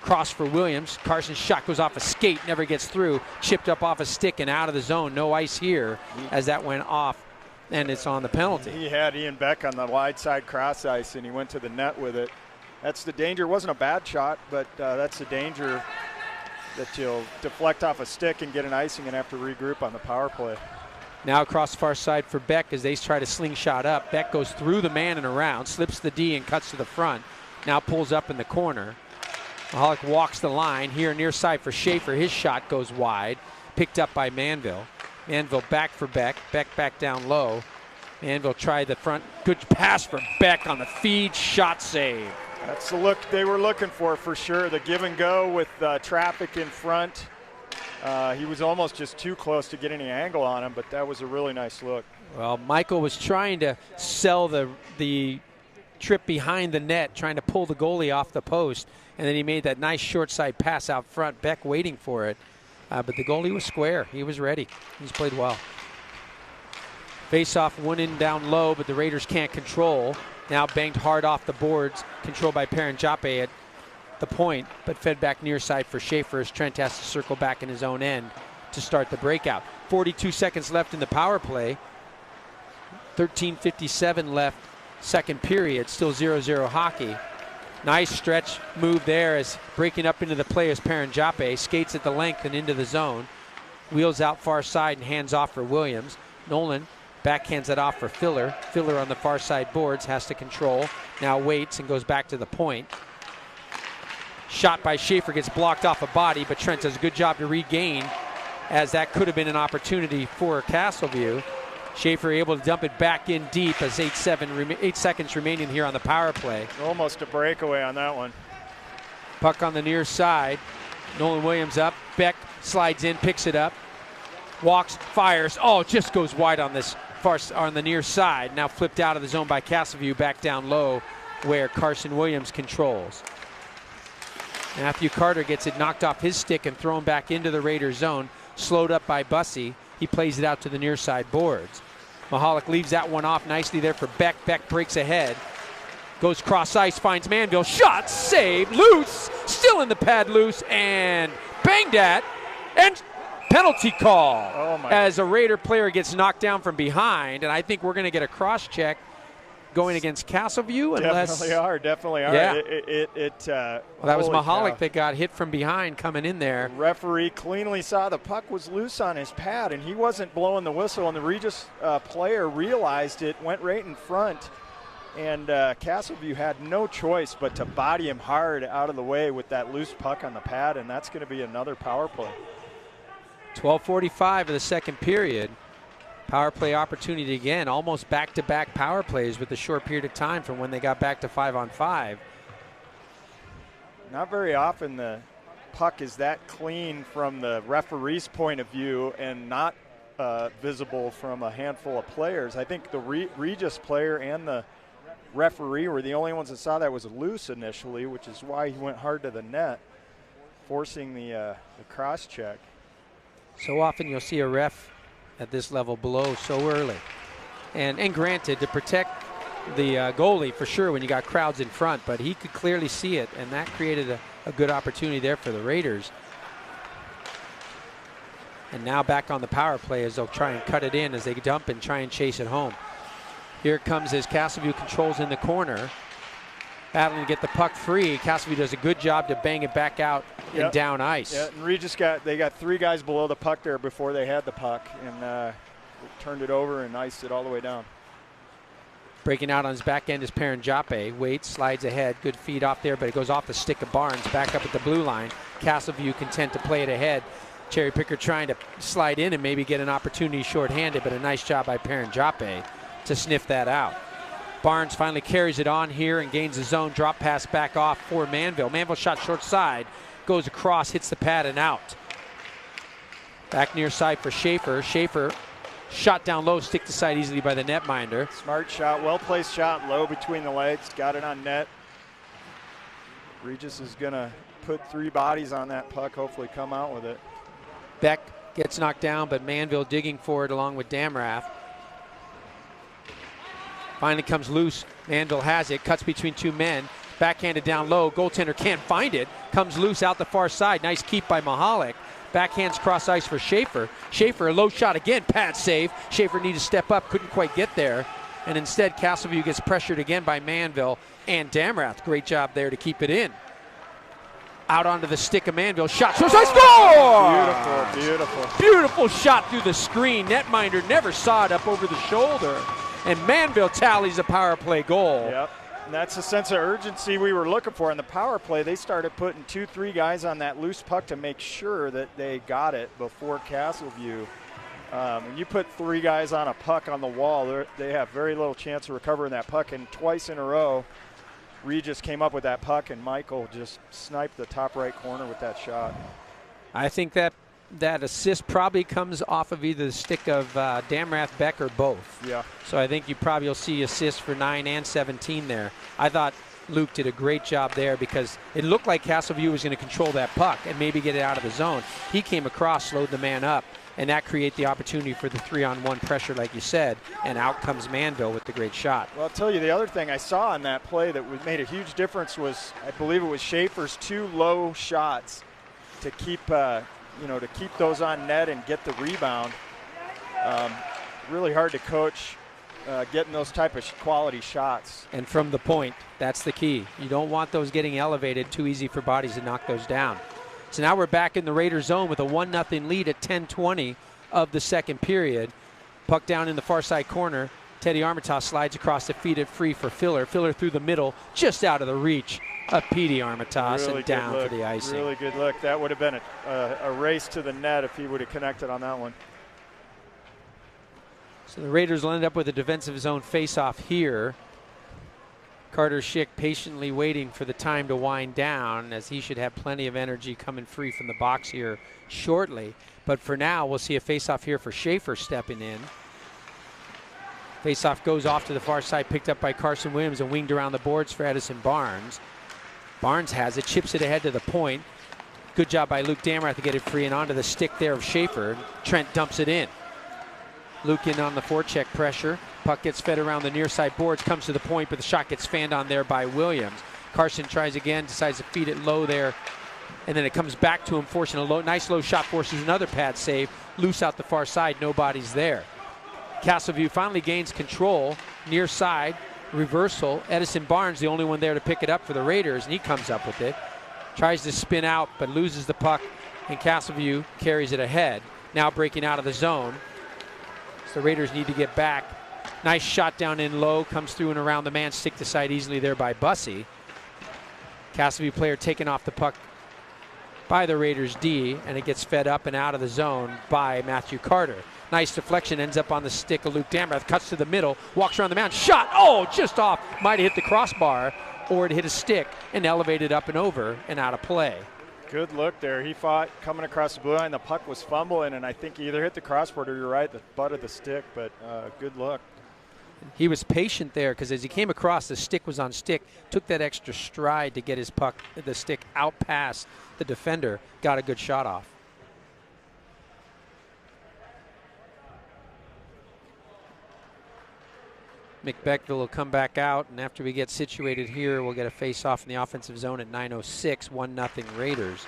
Speaker 2: cross for Williams. Carson's shot goes off a skate, never gets through. Chipped up off a stick and out of the zone. No ice here as that went off, and it's on the penalty.
Speaker 1: He had Ian Beck on the wide side cross ice, and he went to the net with it. That's the danger. It wasn't a bad shot, but that's the danger that you'll deflect off a stick and get an icing and have to regroup on the power play.
Speaker 2: Now across the far side for Beck as they try to slingshot up. Beck goes through the man and around, slips the D and cuts to the front. Now pulls up in the corner. Mahalik walks the line here near side for Schaefer. His shot goes wide, picked up by Manville. Manville back for Beck. Beck back down low. Manville tried the front. Good pass for Beck on the feed. Shot save.
Speaker 1: That's the look they were looking for sure. The give and go with traffic in front. He was almost just too close to get any angle on him, but that was a really nice look.
Speaker 2: Well, Michael was trying to sell the trip behind the net, trying to pull the goalie off the post, and then he made that nice short side pass out front. Beck waiting for it, but the goalie was square. He was ready. He's played well. Face-off one in down low, but the Raiders can't control. Now banged hard off the boards, controlled by Paranjape at the point, but fed back near side for Schaefer as Trent has to circle back in his own end to start the breakout. 42 seconds left in the power play. 13:57 left, second period, still 0-0 hockey. Nice stretch move there as breaking up into the play as Paranjape skates at the length and into the zone. Wheels out far side and hands off for Williams. Nolan backhands it off for Filler. Filler on the far side boards has to control. Now waits and goes back to the point. Shot by Schaefer gets blocked off a body, but Trent does a good job to regain as that could have been an opportunity for Castleview. Schaefer able to dump it back in deep as 8 seconds remaining here on the power play.
Speaker 1: Almost a breakaway on that one.
Speaker 2: Puck on the near side. Nolan Williams up. Beck slides in, picks it up. Walks, fires. Oh, just goes wide on this far on the near side. Now flipped out of the zone by Castleview, back down low where Carson Williams controls. Matthew Carter gets it knocked off his stick and thrown back into the Raiders zone. Slowed up by Bussey. He plays it out to the near side boards. Mahalik leaves that one off nicely there for Beck. Beck breaks ahead. Goes cross ice, finds Manville. Shot, saved, loose. Still in the pad, loose, and banged at. And penalty call.
Speaker 1: Oh my.
Speaker 2: As a Raider player gets knocked down from behind. And I think we're going to get a cross check going against Castleview.
Speaker 1: Definitely are.
Speaker 2: Yeah.
Speaker 1: Well,
Speaker 2: that was Mahalik that got hit from behind coming in there.
Speaker 1: Referee cleanly saw the puck was loose on his pad, and he wasn't blowing the whistle, and the Regis player realized it, went right in front, and Castleview had no choice but to body him hard out of the way with that loose puck on the pad, and that's going to be another power play.
Speaker 2: 12:45 of the second period. Power play opportunity again, almost back-to-back power plays with a short period of time from when they got back to 5-on-5.
Speaker 1: Not very often the puck is that clean from the referee's point of view and not visible from a handful of players. I think the Regis player and the referee were the only ones that saw that was loose initially, which is why he went hard to the net, forcing the cross-check.
Speaker 2: So often you'll see a ref at this level below so early. And granted, to protect the goalie for sure when you got crowds in front, but he could clearly see it, and that created a good opportunity there for the Raiders. And now back on the power play as they'll try and cut it in as they dump and try and chase it home. Here it comes as Castleview controls in the corner. Battling to get the puck free. Castleview does a good job to bang it back out and down ice.
Speaker 1: Yeah, and Regis they got 3 guys below the puck there before they had the puck, and turned it over and iced it all the way down.
Speaker 2: Breaking out on his back end is Paranjape. Waits, slides ahead. Good feed off there, but it goes off the stick of Barnes. Back up at the blue line. Castleview content to play it ahead. Cherry Picker trying to slide in and maybe get an opportunity shorthanded, but a nice job by Paranjape to sniff that out. Barnes finally carries it on here and gains the zone. Drop pass back off for Manville. Manville shot short side. Goes across, hits the pad and out. Back near side for Schaefer. Schaefer shot down low, stick to side easily by the netminder.
Speaker 1: Smart shot, well-placed shot, low between the legs. Got it on net. Regis is going to put 3 bodies on that puck, hopefully come out with it.
Speaker 2: Beck gets knocked down, but Manville digging for it along with Damrath. Finally comes loose. Manville has it, cuts between 2 men. Backhanded down low. Goaltender can't find it. Comes loose out the far side. Nice keep by Mahalik. Backhands cross ice for Schaefer. Schaefer, a low shot again. Pad save. Schaefer needed to step up. Couldn't quite get there. And instead, Castleview gets pressured again by Manville and Damrath. Great job there to keep it in. Out onto the stick of Manville. Shot. Short side score!
Speaker 1: Beautiful, beautiful.
Speaker 2: Beautiful shot through the screen. Netminder never saw it up over the shoulder. And Manville tallies a power play goal.
Speaker 1: Yep. And that's the sense of urgency we were looking for in the power play. They started putting 2-3 guys on that loose puck to make sure that they got it before Castleview. When you put 3 guys on a puck on the wall, they have very little chance of recovering that puck. And twice in a row, Regis came up with that puck, and Michael just sniped the top right corner with that shot.
Speaker 2: I think that assist probably comes off of either the stick of Damrath, Beck, or both.
Speaker 1: Yeah.
Speaker 2: So I think you probably will see assists for 9 and 17 there. I thought Luke did a great job there because it looked like Castleview was going to control that puck and maybe get it out of the zone. He came across, slowed the man up, and that created the opportunity for the 3-on-1 pressure, like you said, and out comes Manville with the great shot.
Speaker 1: Well, I'll tell you the other thing I saw in that play that made a huge difference was, I believe it was Schaefer's 2 low shots to keep to keep those on net and get the rebound. Really hard to coach getting those type of quality shots.
Speaker 2: And from the point, that's the key. You don't want those getting elevated, too easy for bodies to knock those down. So now we're back in the Raiders zone with a 1-0 lead at 10:20 of the second period. Puck down in the far side corner. Teddy Armitage slides across the feet at free for Filler. Filler through the middle, just out of the reach of Petey Armitage,
Speaker 1: really
Speaker 2: and down for the icing.
Speaker 1: Really good look. That would have been a race to the net if he would have connected on that one.
Speaker 2: So the Raiders will end up with a defensive zone face-off here. Carter Schick patiently waiting for the time to wind down, as he should have plenty of energy coming free from the box here shortly. But for now, we'll see a face-off here for Schaefer stepping in. Face-off goes off to the far side, picked up by Carson Williams and winged around the boards for Edison Barnes. Barnes has it, chips it ahead to the point. Good job by Luke Damrath to get it free and onto the stick there of Schaefer. Trent dumps it in. Luke in on the forecheck pressure. Puck gets fed around the near side boards, comes to the point, but the shot gets fanned on there by Williams. Carson tries again, decides to feed it low there, and then it comes back to him, forcing a nice low shot, forces another pad save. Loose out the far side, nobody's there. Castleview finally gains control, near side, reversal. Edison Barnes, the only one there to pick it up for the Raiders, and he comes up with it. Tries to spin out, but loses the puck, and Castleview carries it ahead. Now breaking out of the zone. So the Raiders need to get back. Nice shot down in low, comes through and around the man, stick to side easily there by Bussey. Castleview player taken off the puck by the Raiders D, and it gets fed up and out of the zone by Matthew Carter. Nice deflection, ends up on the stick of Luke Damrath, cuts to the middle, walks around the mound, shot, oh, just off, might have hit the crossbar, or it hit a stick and elevated up and over and out of play.
Speaker 1: Good look there. He fought coming across the blue line. The puck was fumbling, and I think he either hit the crossbar or you're right, the butt of the stick, but good look.
Speaker 2: He was patient there because as he came across, the stick was on stick, took that extra stride to get his puck, the stick out past the defender, got a good shot off. McBeckville will come back out, and after we get situated here, we'll get a face-off in the offensive zone at 9:06, 1-0 Raiders.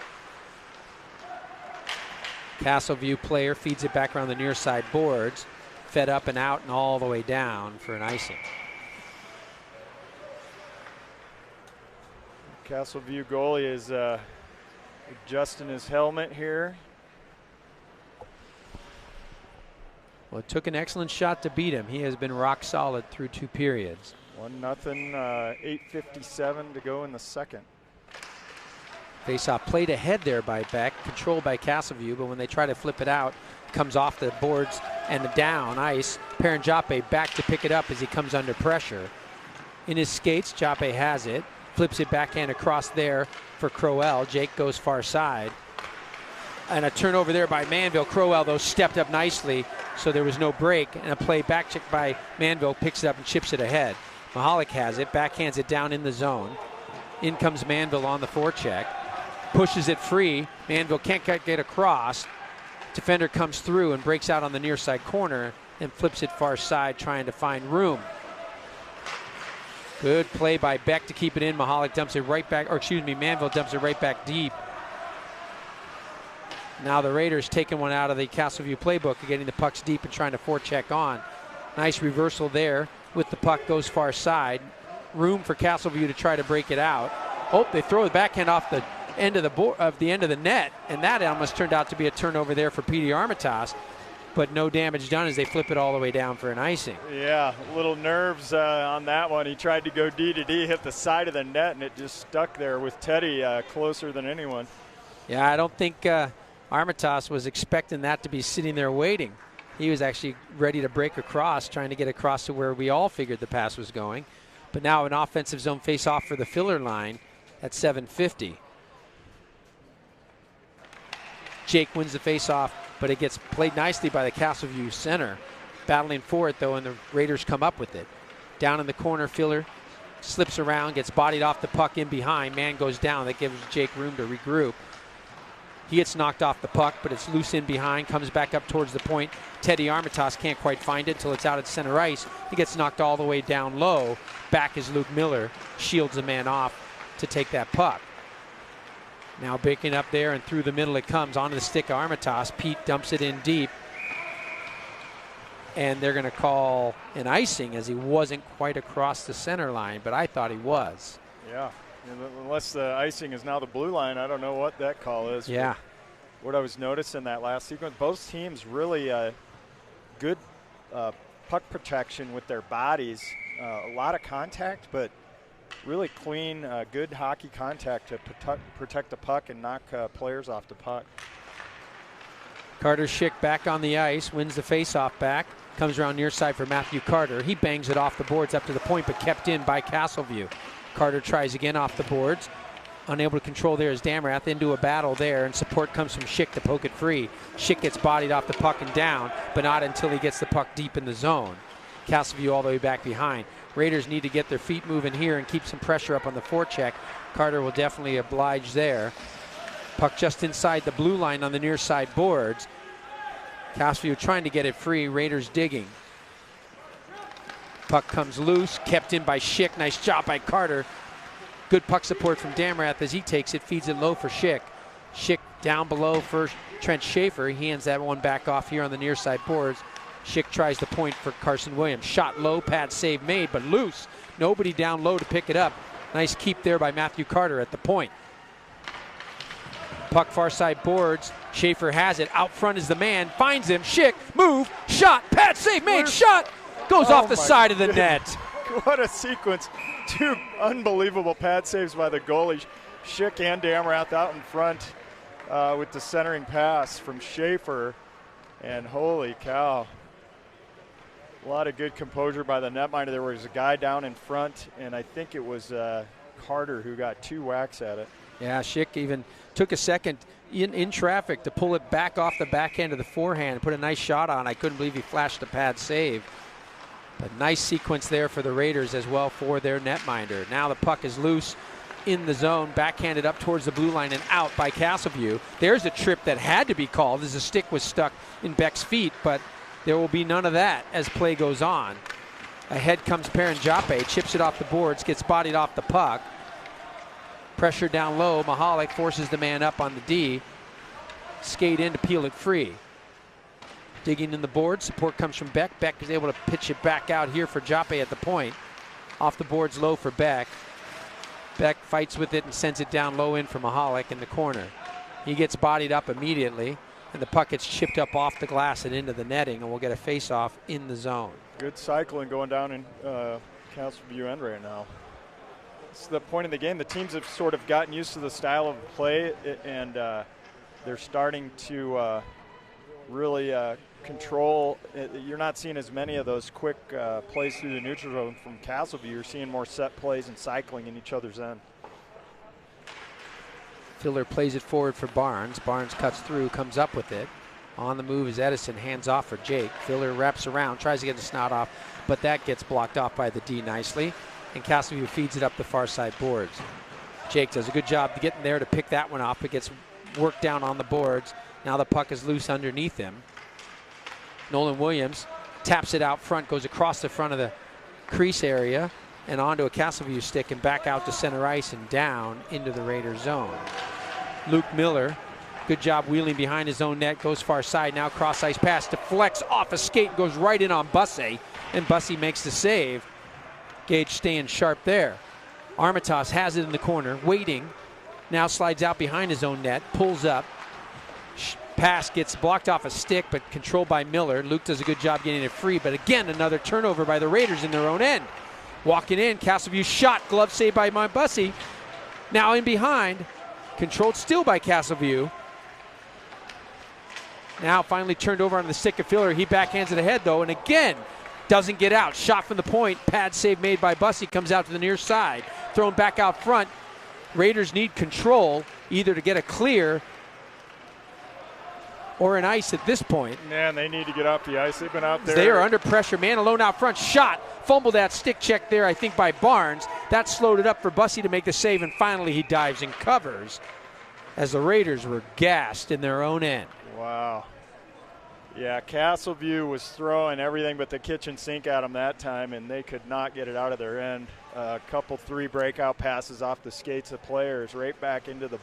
Speaker 2: Castleview player feeds it back around the near side boards, fed up and out and all the way down for an icing.
Speaker 1: Castleview goalie is adjusting his helmet here.
Speaker 2: Well, it took an excellent shot to beat him. He has been rock solid through 2 periods.
Speaker 1: 1-0, 8:57 to go in the second.
Speaker 2: Face-off played ahead there by Beck, controlled by Castleview, but when they try to flip it out, it comes off the boards and down ice. Paranjape back to pick it up as he comes under pressure. In his skates, Jape has it, flips it backhand across there for Crowell. Jake goes far side. And a turnover there by Manville. Crowell, though, stepped up nicely, so there was no break. And a play back check by Manville, picks it up and chips it ahead. Mahalik has it, backhands it down in the zone. In comes Manville on the forecheck. Pushes it free. Manville can't get across. Defender comes through and breaks out on the near side corner and flips it far side, trying to find room. Good play by Beck to keep it in. Mahalik dumps it right back, or excuse me, Manville dumps it right back deep. Now the Raiders taking one out of the Castleview playbook, getting the pucks deep and trying to forecheck on. Nice reversal there with the puck, goes far side. Room for Castleview to try to break it out. Oh, they throw the backhand off the end of the net, and that almost turned out to be a turnover there for Petey Armitage, but no damage done as they flip it all the way down for an icing.
Speaker 1: Yeah, little nerves on that one. He tried to go D to D, hit the side of the net, and it just stuck there with Teddy closer than anyone.
Speaker 2: Yeah, I don't think Armitage was expecting that to be sitting there waiting. He was actually ready to break across, trying to get across to where we all figured the pass was going. But now an offensive zone face-off for the filler line at 7:50. Jake wins the face-off, but it gets played nicely by the Castleview center. Battling for it, though, and the Raiders come up with it. Down in the corner, filler slips around, gets bodied off the puck in behind. Man goes down. That gives Jake room to regroup. He gets knocked off the puck, but it's loose in behind, comes back up towards the point. Teddy Armitage can't quite find it until it's out at center ice. He gets knocked all the way down low. Back is Luke Miller, shields a man off to take that puck. Now breaking up there, and through the middle it comes onto the stick of Armitage. Pete dumps it in deep. And they're going to call an icing as he wasn't quite across the center line, but I thought he was.
Speaker 1: Yeah, unless the icing is now the blue line, I don't know what that call is.
Speaker 2: Yeah.
Speaker 1: What I was noticing that last sequence, both teams really good puck protection with their bodies. A lot of contact, but really clean, good hockey contact to protect the puck and knock players off the puck.
Speaker 2: Carter Schick back on the ice, wins the faceoff back, comes around near side for Matthew Carter. He bangs it off the boards up to the point, but kept in by Castleview. Carter tries again off the boards. Unable to control there is Damrath into a battle there, and support comes from Schick to poke it free. Schick gets bodied off the puck and down, but not until he gets the puck deep in the zone. Castleview all the way back behind. Raiders need to get their feet moving here and keep some pressure up on the forecheck. Carter will definitely oblige there. Puck just inside the blue line on the near side boards. Castleview trying to get it free. Raiders digging. Puck comes loose, kept in by Schick. Nice job by Carter. Good puck support from Damrath as he takes it, feeds it low for Schick. Schick down below for Trent Schaefer. He hands that one back off here on the near side boards. Schick tries the point for Carson Williams. Shot low, pad save made, but loose. Nobody down low to pick it up. Nice keep there by Matthew Carter at the point. Puck far side boards. Schaefer has it. Out front is the man. Finds him. Schick. Move. Shot. Pad save made. Shot. Goes off the side of the net.
Speaker 1: What a sequence. Two unbelievable pad saves by the goalie. Schick and Damrath out in front with the centering pass from Schaefer. And holy cow. A lot of good composure by the netminder. There was a guy down in front, and I think it was Carter who got two whacks at it.
Speaker 2: Yeah, Schick even took a second in traffic to pull it back off the backhand of the forehand and put a nice shot on. I couldn't believe he flashed a pad save. But nice sequence there for the Raiders as well for their netminder. Now the puck is loose in the zone, backhanded up towards the blue line and out by Castleview. There's a trip that had to be called as the stick was stuck in Beck's feet, but there will be none of that as play goes on. Ahead comes Paranjape, chips it off the boards, gets bodied off the puck. Pressure down low. Mahalik forces the man up on the D. Skate in to peel it free. Digging in the board. Support comes from Beck. Beck is able to pitch it back out here for Jape at the point. Off the boards low for Beck. Beck fights with it and sends it down low in for Mahalik in the corner. He gets bodied up immediately, and the puck gets chipped up off the glass and into the netting, and we'll get a face-off in the zone.
Speaker 1: Good cycling going down in Castleview end right now. It's the point of the game. The teams have sort of gotten used to the style of play, and they're starting to really control. You're not seeing as many of those quick plays through the neutral zone from Castleview. You're seeing more set plays and cycling in each other's end.
Speaker 2: Filler plays it forward for Barnes. Barnes cuts through, comes up with it. On the move is Edison, hands off for Jake. Filler wraps around, tries to get the snout off, but that gets blocked off by the D nicely. And Castleview feeds it up the far side boards. Jake does a good job getting there to pick that one off, but gets worked down on the boards. Now the puck is loose underneath him. Nolan Williams taps it out front, goes across the front of the crease area and onto a Castleview stick and back out to center ice and down into the Raiders zone. Luke Miller, good job wheeling behind his own net, goes far side, now cross ice pass, deflects off a skate, goes right in on Bussey, and Bussey makes the save. Gage staying sharp there. Armitage has it in the corner, waiting. Now slides out behind his own net, pulls up. Pass gets blocked off a stick, but controlled by Miller. Luke does a good job getting it free, but again, another turnover by the Raiders in their own end. Walking in, Castleview shot, glove save by Bussey. Now in behind, controlled still by Castleview. Now finally turned over on the stick of Filler. He backhands it ahead though, and again, Doesn't get out. Shot from the point. Pad save made by Bussey. Comes out to the near side. Thrown back out front. Raiders need control, either to get a clear or an ice at this point.
Speaker 1: Man, they need to get off the ice. They've been out there.
Speaker 2: They are under pressure. Man alone out front. Shot. Fumbled that stick check there, I think, by Barnes. That slowed it up for Bussey to make the save, and finally he dives and covers as the Raiders were gassed in their own end.
Speaker 1: Wow. Yeah, Castleview was throwing everything but the kitchen sink at them that time, and they could not get it out of their end. A couple 3 breakout passes off the skates of players right back into the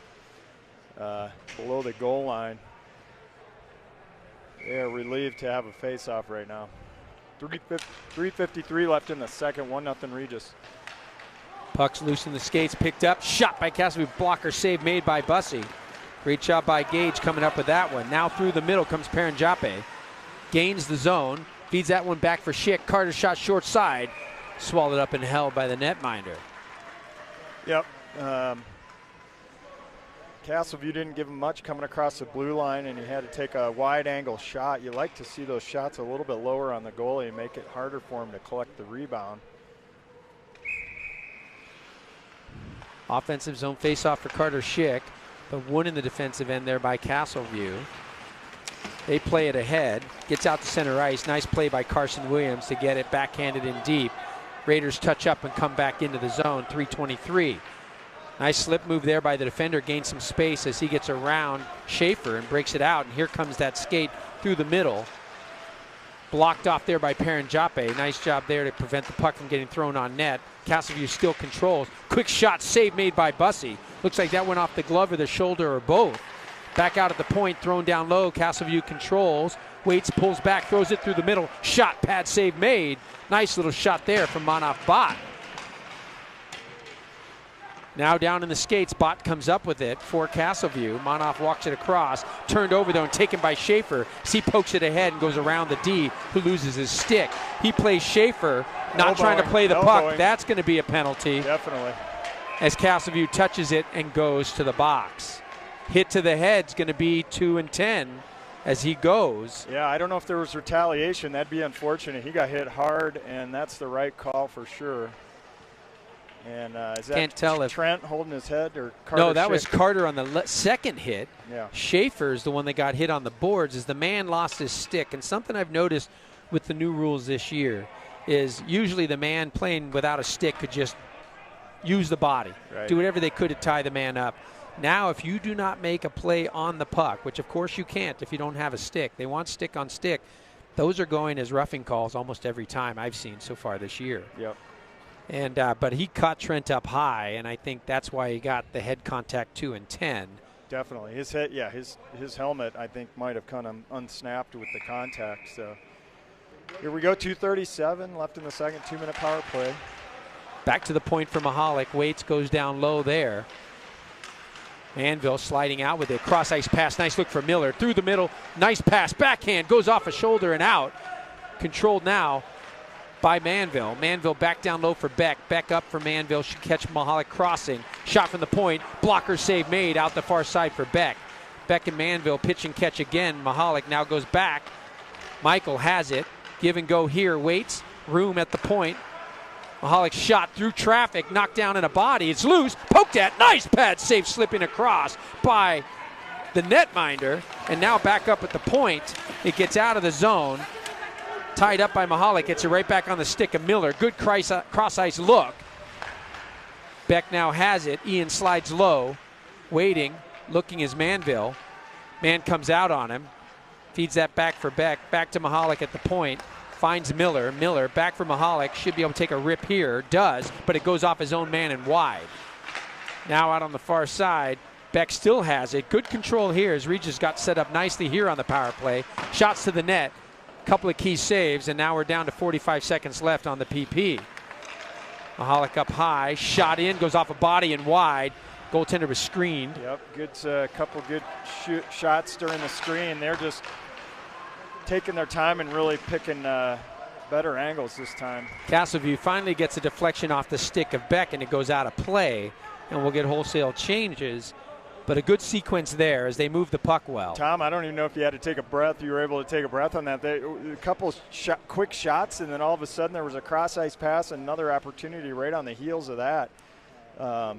Speaker 1: below the goal line. They're relieved to have a face-off right now. 3:53 left in the second, 1-0 Regis.
Speaker 2: Puck's loose in the skates, picked up, shot by Castleview, blocker save made by Bussey. Great job by Gage coming up with that one. Now through the middle comes Paranjape. Gains the zone, feeds that one back for Schick. Carter shot short side, swallowed up and held by the netminder.
Speaker 1: Yep. Castleview didn't give him much coming across the blue line, and he had to take a wide angle shot. You like to see those shots a little bit lower on the goalie and make it harder for him to collect the rebound.
Speaker 2: Offensive zone face-off for Carter Schick, but one in the defensive end there by Castleview. They play it ahead, gets out to center ice. Nice play by Carson Williams to get it backhanded in deep. Raiders touch up and come back into the zone, 3:23. Nice slip move there by the defender, gains some space as he gets around Schaefer and breaks it out. And here comes that skate through the middle. Blocked off there by Paranjape. Nice job there to prevent the puck from getting thrown on net. Castleview still controls. Quick shot save made by Bussey. Looks like that went off the glove or the shoulder or both. Back out at the point, thrown down low. Castleview controls, waits, pulls back, throws it through the middle. Shot, pad save made. Nice little shot there from Manav Bhatt. Now down in the skates, Bott comes up with it for Castleview. Manav walks it across, turned over though and taken by Schaefer. He pokes it ahead and goes around the D, who loses his stick. He plays Schaefer, not trying to play the puck. That's going to be a penalty.
Speaker 1: Definitely.
Speaker 2: As Castleview touches it and goes to the box. Hit to the head's going to be 2 and 10 as he goes.
Speaker 1: Yeah, I don't know if there was retaliation. That'd be unfortunate. He got hit hard, and that's the right call for sure. And is that
Speaker 2: Can't tell if
Speaker 1: Trent holding his head or Carter?
Speaker 2: No, that
Speaker 1: Schick?
Speaker 2: was Carter on the second hit.
Speaker 1: Yeah.
Speaker 2: Schaefer's the one that got hit on the boards as the man lost his stick. And something I've noticed with the new rules this year is usually the man playing without a stick could just use the body,
Speaker 1: right,
Speaker 2: do whatever they could to tie the man up. Now, if you do not make a play on the puck, which of course you can't if you don't have a stick, they want stick on stick, those are going as roughing calls almost every time I've seen so far this year.
Speaker 1: Yep.
Speaker 2: And but he caught Trent up high, and I think that's why he got the head contact 2 and 10.
Speaker 1: Definitely. His head, yeah, his helmet, I think, might have kind of unsnapped with the contact. So here we go, 2:37 left in the second, 2-minute power play.
Speaker 2: Back to the point for Mahalik. Waits, goes down low there. Manville sliding out with it. Cross ice pass. Nice look for Miller. Through the middle. Nice pass. Backhand. Goes off a shoulder and out. Controlled now by Manville. Manville back down low for Beck. Beck up for Manville. Should catch Mahalik crossing. Shot from the point. Blocker save made out the far side for Beck. Beck and Manville pitch and catch again. Mahalik now goes back. Michael has it. Give and go here. Waits. Room at the point. Mahalik shot through traffic, knocked down in a body. It's loose, poked at, nice pad save, slipping across by the netminder. And now back up at the point. It gets out of the zone. Tied up by Mahalik, gets it right back on the stick of Miller. Good cross ice look. Beck now has it. Ian slides low, waiting, looking as Manville. Man comes out on him, feeds that back for Beck. Back to Mahalik at the point. Finds Miller. Miller back for Mahalik. Should be able to take a rip here. Does, but it goes off his own man and wide. Now out on the far side. Beck still has it. Good control here as Regis got set up nicely here on the power play. Shots to the net. Couple of key saves, and now we're down to 45 seconds left on the PP. Mahalik up high. Shot in. Goes off a body and wide. Goaltender was screened.
Speaker 1: Yep. Good. Couple good shots during the screen. They're just taking their time and really picking better angles this time.
Speaker 2: Castleview finally gets a deflection off the stick of Beck, and it goes out of play, and we'll get wholesale changes But a good sequence there as they move the puck well.
Speaker 1: Tom, I don't even know if you had to take a breath. You were able to take a breath on that. A couple quick shots, and then all of a sudden there was a cross-ice pass, another opportunity right on the heels of that.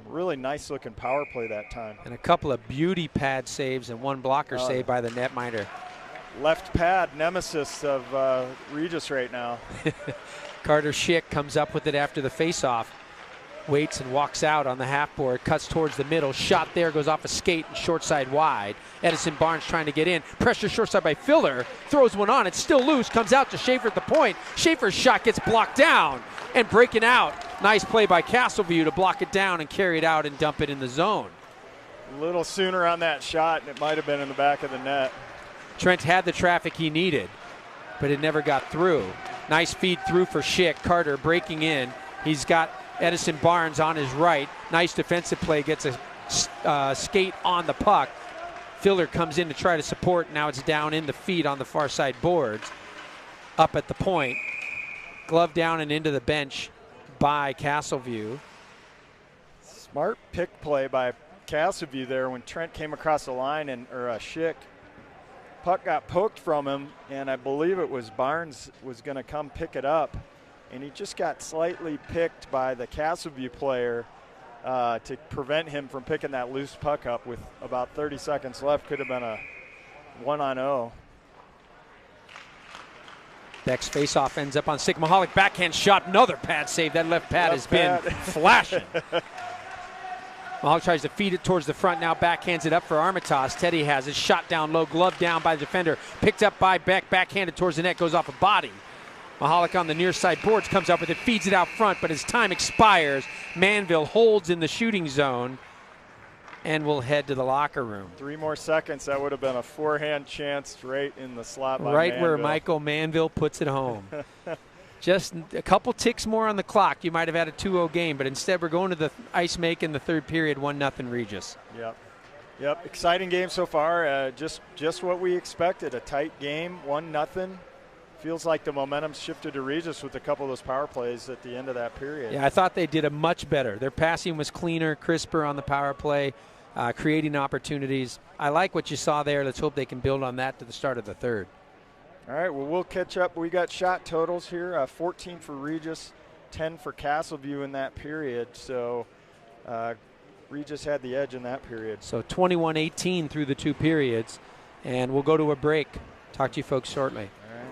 Speaker 1: Really nice-looking power play that time.
Speaker 2: And a couple of beauty pad saves and one blocker save by the netminder.
Speaker 1: Left pad nemesis of Regis right now.
Speaker 2: Carter Schick comes up with it after the faceoff. Waits and walks out on the half board, cuts towards the middle. Shot there, goes off a skate and short side wide. Edison Barnes trying to get in. Pressure short side by Filler. Throws one on. It's still loose. Comes out to Schaefer at the point. Schaefer's shot gets blocked down and breaking out. Nice play by Castleview to block it down and carry it out and dump it in the zone.
Speaker 1: A little sooner on that shot, and it might have been in the back of the net.
Speaker 2: Trent had the traffic he needed, but it never got through. Nice feed through for Schick. Carter breaking in. He's got Edison Barnes on his right. Nice defensive play. Gets a skate on the puck. Filler comes in to try to support. Now it's down in the feet on the far side boards. Up at the point. Glove down and into the bench by Castleview.
Speaker 1: Smart pick play by Castleview there when Trent came across the line, and Schick. Puck got poked from him, and I believe it was Barnes was going to come pick it up, and he just got slightly picked by the Castleview player to prevent him from picking that loose puck up with about 30 seconds left. Could have been a 1-on-0.
Speaker 2: Beck's faceoff ends up on Sick. Mahalik backhand shot, another pad save. That left pad has been flashing. Mahalik tries to feed it towards the front, now backhands it up for Armitage. Teddy has it, shot down low, glove down by the defender, picked up by Beck, backhanded towards the net, goes off a body. Mahalik on the near side boards, comes up with it, feeds it out front, but as time expires, Manville holds in the shooting zone and will head to the locker room.
Speaker 1: 3 more seconds, that would have been a forehand chance right in the slot by
Speaker 2: right
Speaker 1: Manville.
Speaker 2: Where Michael Manville puts it home. Just a couple ticks more on the clock. You might have had a 2-0 game, but instead we're going to the ice make in the third period, 1-0 Regis.
Speaker 1: Yep. Exciting game so far. Just what we expected. A tight game, 1-0. Feels like the momentum shifted to Regis with a couple of those power plays at the end of that period.
Speaker 2: Yeah, I thought they did a much better. Their passing was cleaner, crisper on the power play, creating opportunities. I like what you saw there. Let's hope they can build on that to the start of the third.
Speaker 1: All right, well, we'll catch up. We got shot totals here, 14 for Regis, 10 for Castleview in that period. So Regis had the edge in that period.
Speaker 2: So 21-18 through the 2 periods, and we'll go to a break. Talk to you folks shortly.
Speaker 1: All right.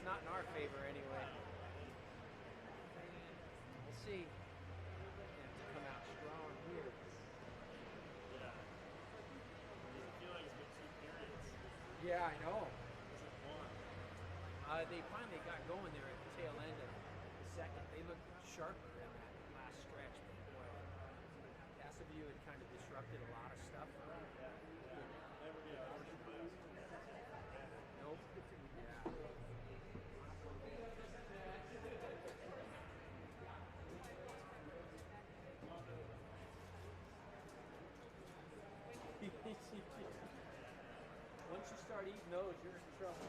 Speaker 2: not in our favor anyway. We'll see. They have to come out strong here.
Speaker 3: Yeah. I feel like it's been 2 periods.
Speaker 2: Yeah, I know.
Speaker 3: It's one.
Speaker 2: They finally got going there at the tail end of the second. They looked sharper in that last stretch. But boy, Castleview had kind of disrupted a lot of stuff.
Speaker 3: Never be a portion class.
Speaker 2: Nope. Yeah. Once you start eating those, you're in trouble.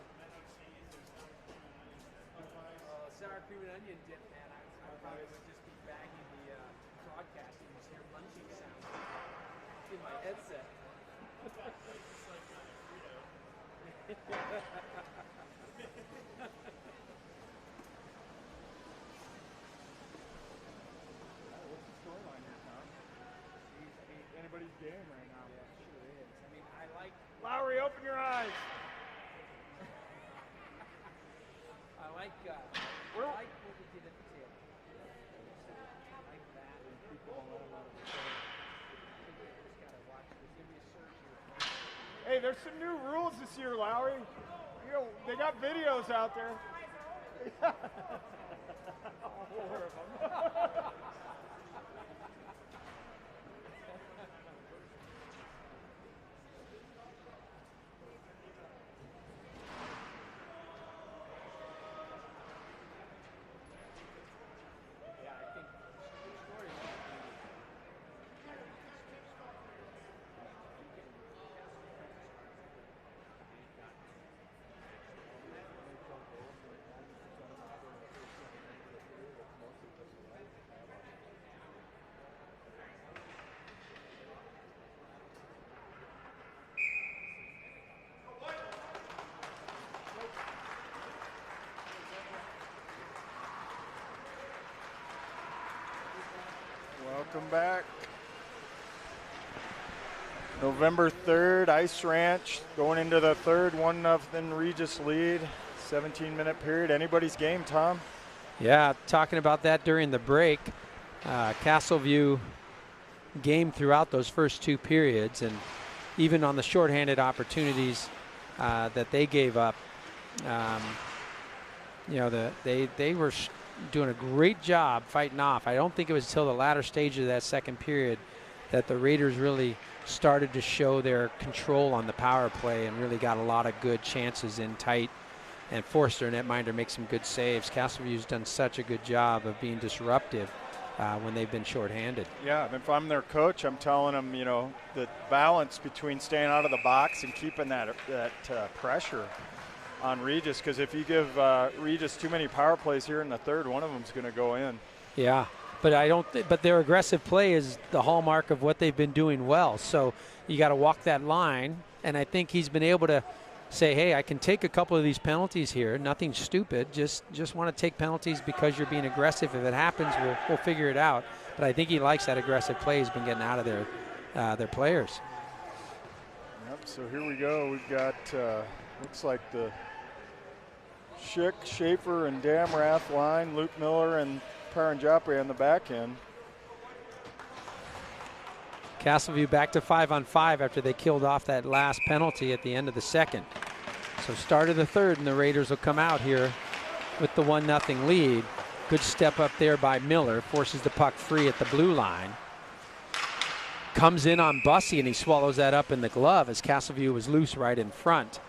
Speaker 2: Sour cream and onion dip, man. I probably would just be bagging the broadcasting and hear munching sounds in my headset.
Speaker 1: What's the scoreline here, Tom? Anybody's game right now.
Speaker 2: Yeah, it sure is. I mean, I like
Speaker 1: Lowry, open your eyes.
Speaker 2: I like what we did at the tail. I like that. People don't let them out of the tail. I think they just gotta watch this. Give me a surge here.
Speaker 1: Hey, there's some new rules this year, Lowry. You know, they got videos out there. All 4 of them.
Speaker 2: Yeah, I think the story is
Speaker 1: Welcome back. November 3rd, Ice Ranch, going into the third, 1-0 Regis lead, 17-minute period. Anybody's game, Tom?
Speaker 2: Yeah, talking about that during the break. Castleview game throughout those first 2 periods, and even on the shorthanded opportunities that they gave up, they were doing a great job fighting off. I don't think it was until the latter stage of that second period that the Raiders really started to show their control on the power play and really got a lot of good chances in tight and forced their netminder make some good saves. Castleview's done such a good job of being disruptive when they've been shorthanded.
Speaker 1: Yeah, and if I'm their coach, I'm telling them, you know, the balance between staying out of the box and keeping that pressure on Regis, because if you give Regis too many power plays here in the third, one of them's going to go in.
Speaker 2: Yeah, but but their aggressive play is the hallmark of what they've been doing well. So you got to walk that line, and I think he's been able to say, hey, I can take a couple of these penalties here. Nothing stupid. Just want to take penalties because you're being aggressive. If it happens, we'll figure it out. But I think he likes that aggressive play he's been getting out of their players.
Speaker 1: Yep. So here we go. We've got looks like the Schick, Schaefer, and Damrath line. Luke Miller and Paranjape on the back end.
Speaker 2: Castleview back to 5-on-5 after they killed off that last penalty at the end of the second. So start of the third, and the Raiders will come out here with the 1-0 lead. Good step up there by Miller, forces the puck free at the blue line. Comes in on Bussey, and he swallows that up in the glove as Castleview was loose right in front.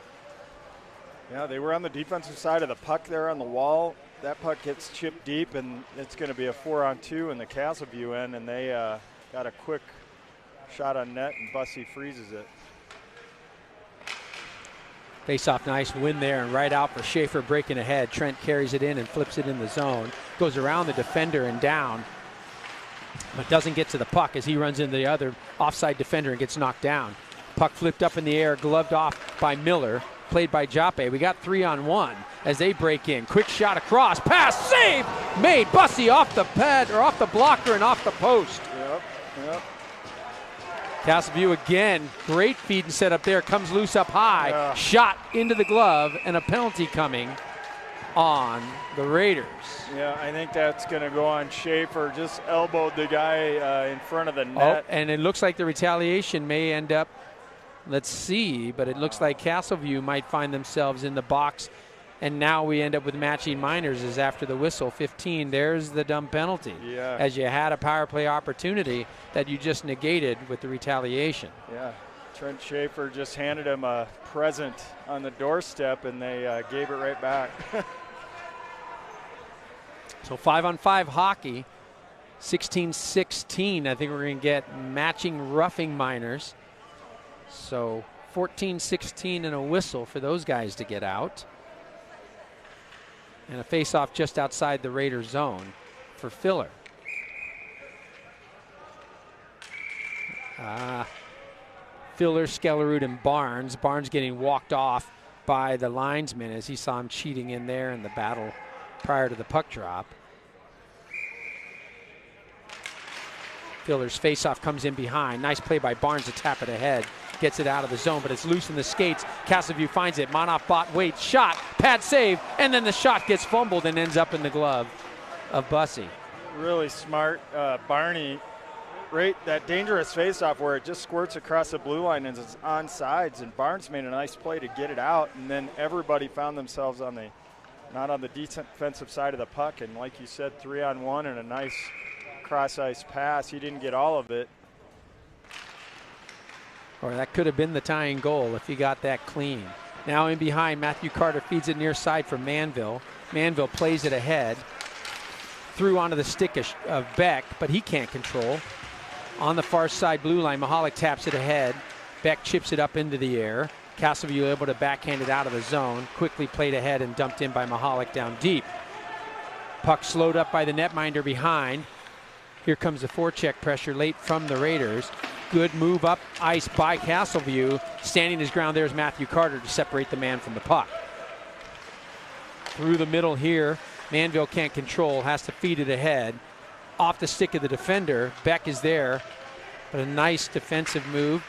Speaker 1: Yeah, they were on the defensive side of the puck there on the wall. That puck gets chipped deep, and it's going to be a 4-on-2 in the Castleview end, and they got a quick shot on net, and Bussey freezes it.
Speaker 2: Face-off, nice win there, and right out for Schaefer breaking ahead. Trent carries it in and flips it in the zone. Goes around the defender and down, but doesn't get to the puck as he runs into the other offside defender and gets knocked down. Puck flipped up in the air, gloved off by Miller, played by Jape. We got 3-on-1 as they break in. Quick shot across, pass, save made. Bussey off the pad, or off the blocker and off the post.
Speaker 1: Yep.
Speaker 2: Castleview again, great feed and set up there, comes loose up high,
Speaker 1: Yeah.
Speaker 2: shot into the glove, and a penalty coming. on the Raiders.
Speaker 1: Yeah, I think that's going to go on Schaefer. Just elbowed the guy in front of the net.
Speaker 2: Oh, and it looks like the retaliation may end up, let's see, but it looks like Castleview might find themselves in the box. And now we end up with matching minors as after the whistle, 15. There's the dumb penalty.
Speaker 1: Yeah.
Speaker 2: As you had a power play opportunity that you just negated with the retaliation.
Speaker 1: Yeah. Trent Schaefer just handed him a present on the doorstep, and they gave it right back.
Speaker 2: So 5-on-5 hockey, 16-16. I think we're going to get matching roughing minors. So 14-16 and a whistle for those guys to get out. And a face-off just outside the Raider zone for Filler. Filler, Skellerud, and Barnes. Barnes getting walked off by the linesman as he saw him cheating in there in the battle prior to the puck drop. Filler's face-off comes in behind. Nice play by Barnes to tap it ahead. Gets it out of the zone, but it's loose in the skates. Castleview finds it. Manoff bot waits. Shot. Pad save. And then the shot gets fumbled and ends up in the glove of Bussey.
Speaker 1: Really smart. Barney, right, that dangerous face-off where it just squirts across the blue line and it's on sides. And Barnes made a nice play to get it out. And then everybody found themselves on not on the defensive side of the puck. And like you said, 3-on-1 and a nice cross-ice pass. He didn't get all of it.
Speaker 2: Or that could have been the tying goal if he got that clean. Now in behind, Matthew Carter feeds it near side for Manville. Manville plays it ahead. Through onto the stick of Beck, but he can't control. On the far side blue line, Mahalik taps it ahead. Beck chips it up into the air. Castleview able to backhand it out of the zone. Quickly played ahead and dumped in by Mahalik down deep. Puck slowed up by the netminder behind. Here comes the forecheck pressure late from the Raiders. Good move up ice by Castleview. Standing his ground there is Matthew Carter to separate the man from the puck. Through the middle here, Manville can't control, has to feed it ahead. Off the stick of the defender, Beck is there, but a nice defensive move.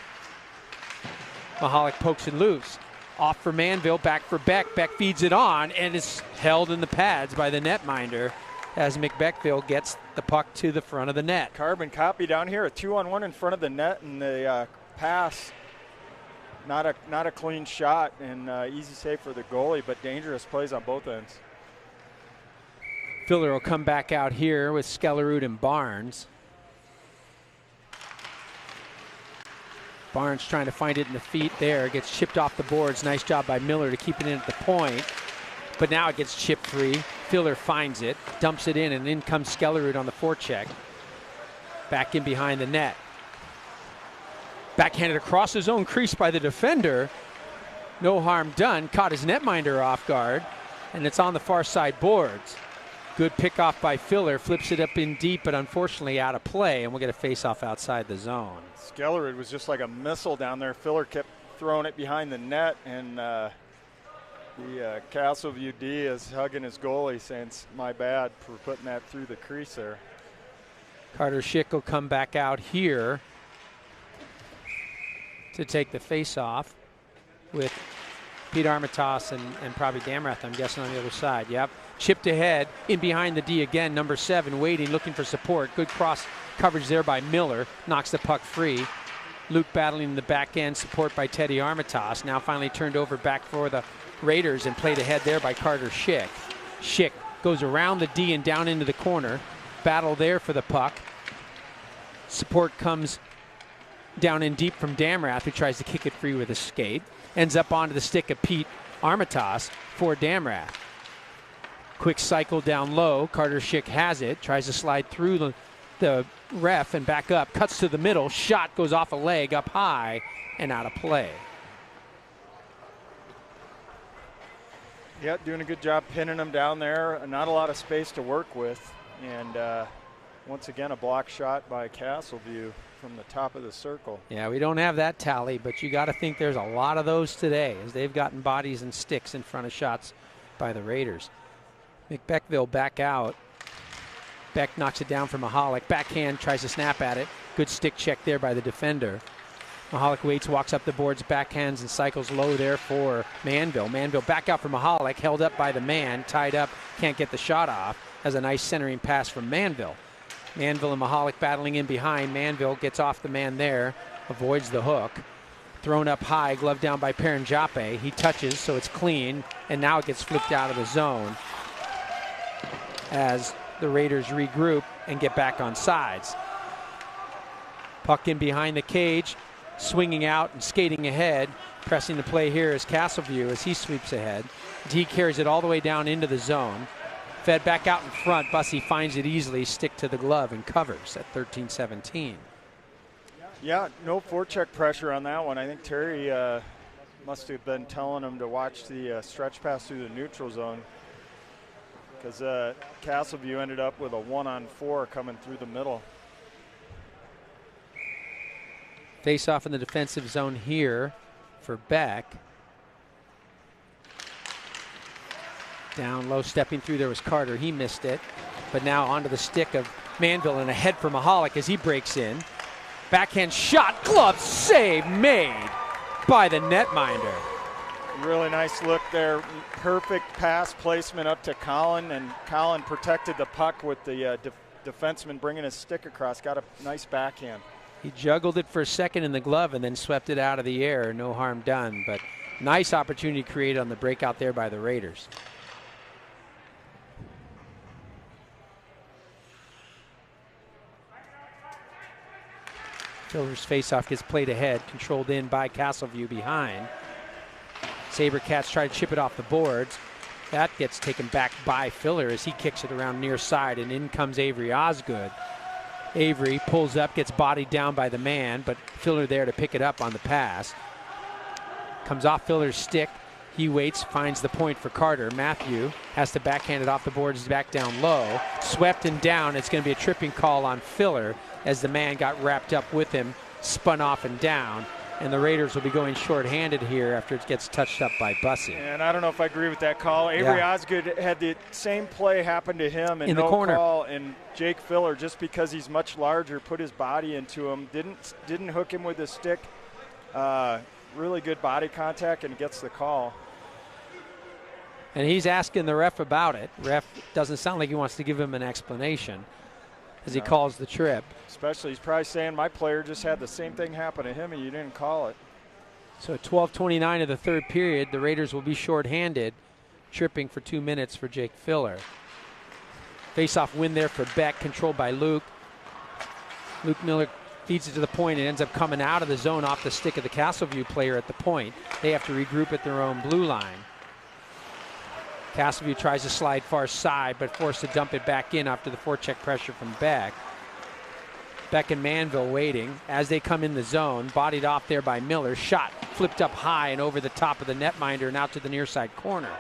Speaker 2: Mahalik pokes it loose. Off for Manville, back for Beck. Beck feeds it on and is held in the pads by the netminder as McBeckville gets the puck to the front of the net.
Speaker 1: Carbon copy down here, a 2-on-1 in front of the net, and the pass, not a clean shot, and easy save for the goalie, but dangerous plays on both ends.
Speaker 2: Filler will come back out here with Skellerud and Barnes. Barnes trying to find it in the feet there, gets chipped off the boards. Nice job by Miller to keep it in at the point, but now it gets chip free. Filler finds it, dumps it in, and in comes Skellerud on the forecheck. Back in behind the net. Backhanded across his own crease by the defender. No harm done, caught his netminder off guard, and it's on the far side boards. Good pick off by Filler, flips it up in deep, but unfortunately out of play, and we'll get a face off outside the zone.
Speaker 1: Skellerud was just like a missile down there. Filler kept throwing it behind the net, and the Castleview D is hugging his goalie, saying, "My bad for putting that through the crease there."
Speaker 2: Carter Schick will come back out here to take the face-off with Pete Armitage and probably Damrath, I'm guessing, on the other side. Yep. Chipped ahead, in behind the D again, number 7, waiting, looking for support. Good cross coverage there by Miller, knocks the puck free. Luke battling the back end, support by Teddy Armitage. Now finally turned over back for the Raiders and played ahead there by Carter Schick. Schick goes around the D and down into the corner. Battle there for the puck. Support comes down in deep from Damrath, who tries to kick it free with a skate. Ends up onto the stick of Pete Armitage for Damrath. Quick cycle down low. Carter Schick has it. Tries to slide through the ref and back up. Cuts to the middle. Shot goes off a leg up high and out of play.
Speaker 1: Yeah, doing a good job pinning them down there. Not a lot of space to work with. And once again, a block shot by Castleview from the top of the circle.
Speaker 2: Yeah, we don't have that tally, but you got to think there's a lot of those today as they've gotten bodies and sticks in front of shots by the Raiders. McBeckville back out. Beck knocks it down for Mahalik. Backhand, tries to snap at it. Good stick check there by the defender. Mahalik waits, walks up the boards, backhands, and cycles low there for Manville. Manville back out for Mahalik, held up by the man, tied up, can't get the shot off. Has a nice centering pass from Manville. Manville and Mahalik battling in behind. Manville gets off the man there, avoids the hook. Thrown up high, glove down by Paranjape. He touches, so it's clean, and now it gets flipped out of the zone as the Raiders regroup and get back on sides. Puck in behind the cage, swinging out and skating ahead. Pressing the play here is Castleview as he sweeps ahead. D carries it all the way down into the zone. Fed back out in front. Bussey finds it easily, stick to the glove and covers at 13-17.
Speaker 1: Yeah, no forecheck pressure on that one. I think Terry must have been telling him to watch the stretch pass through the neutral zone, because Castleview ended up with a 1-on-4 coming through the middle.
Speaker 2: Face off in the defensive zone here for Beck. Down low, stepping through there was Carter. He missed it. But now onto the stick of Manville and ahead for Mahalik as he breaks in. Backhand shot, glove save made by the netminder.
Speaker 1: Really nice look there. Perfect pass placement up to Colin, and Colin protected the puck with the defenseman bringing his stick across. Got a nice backhand.
Speaker 2: He juggled it for a second in the glove and then swept it out of the air. No harm done, but nice opportunity created on the breakout there by the Raiders. Filler's faceoff gets played ahead, controlled in by Castleview behind. Sabercats try to chip it off the boards. That gets taken back by Filler as he kicks it around near side, and in comes Avery Osgood. Avery pulls up, gets bodied down by the man, but Filler there to pick it up on the pass. Comes off Filler's stick. He waits, finds the point for Carter. Matthew has to backhand it off the boards, back down low. Swept and down. It's going to be a tripping call on Filler as the man got wrapped up with him, spun off and down. And the Raiders will be going shorthanded here after it gets touched up by Bussey.
Speaker 1: And I don't know if I agree with that call. Avery Osgood had the same play happen to him and
Speaker 2: in
Speaker 1: no
Speaker 2: the corner.
Speaker 1: Call. And Jake Filler, just because he's much larger, put his body into him. Didn't hook him with his stick. Really good body contact, and gets the call.
Speaker 2: And he's asking the ref about it. Ref doesn't sound like he wants to give him an explanation as he calls the trip.
Speaker 1: Especially, he's probably saying, my player just had the same thing happen to him and you didn't call it.
Speaker 2: So at 12:29 of the third period, the Raiders will be shorthanded, tripping for 2 minutes for Jake Filler. Face-off win there for Beck, controlled by Luke. Luke Miller feeds it to the point and ends up coming out of the zone off the stick of the Castleview player at the point. They have to regroup at their own blue line. Castleview tries to slide far side, but forced to dump it back in after the forecheck pressure from Beck. Beck and Manville waiting as they come in the zone, bodied off there by Miller. Shot flipped up high and over the top of the netminder and out to the near side corner.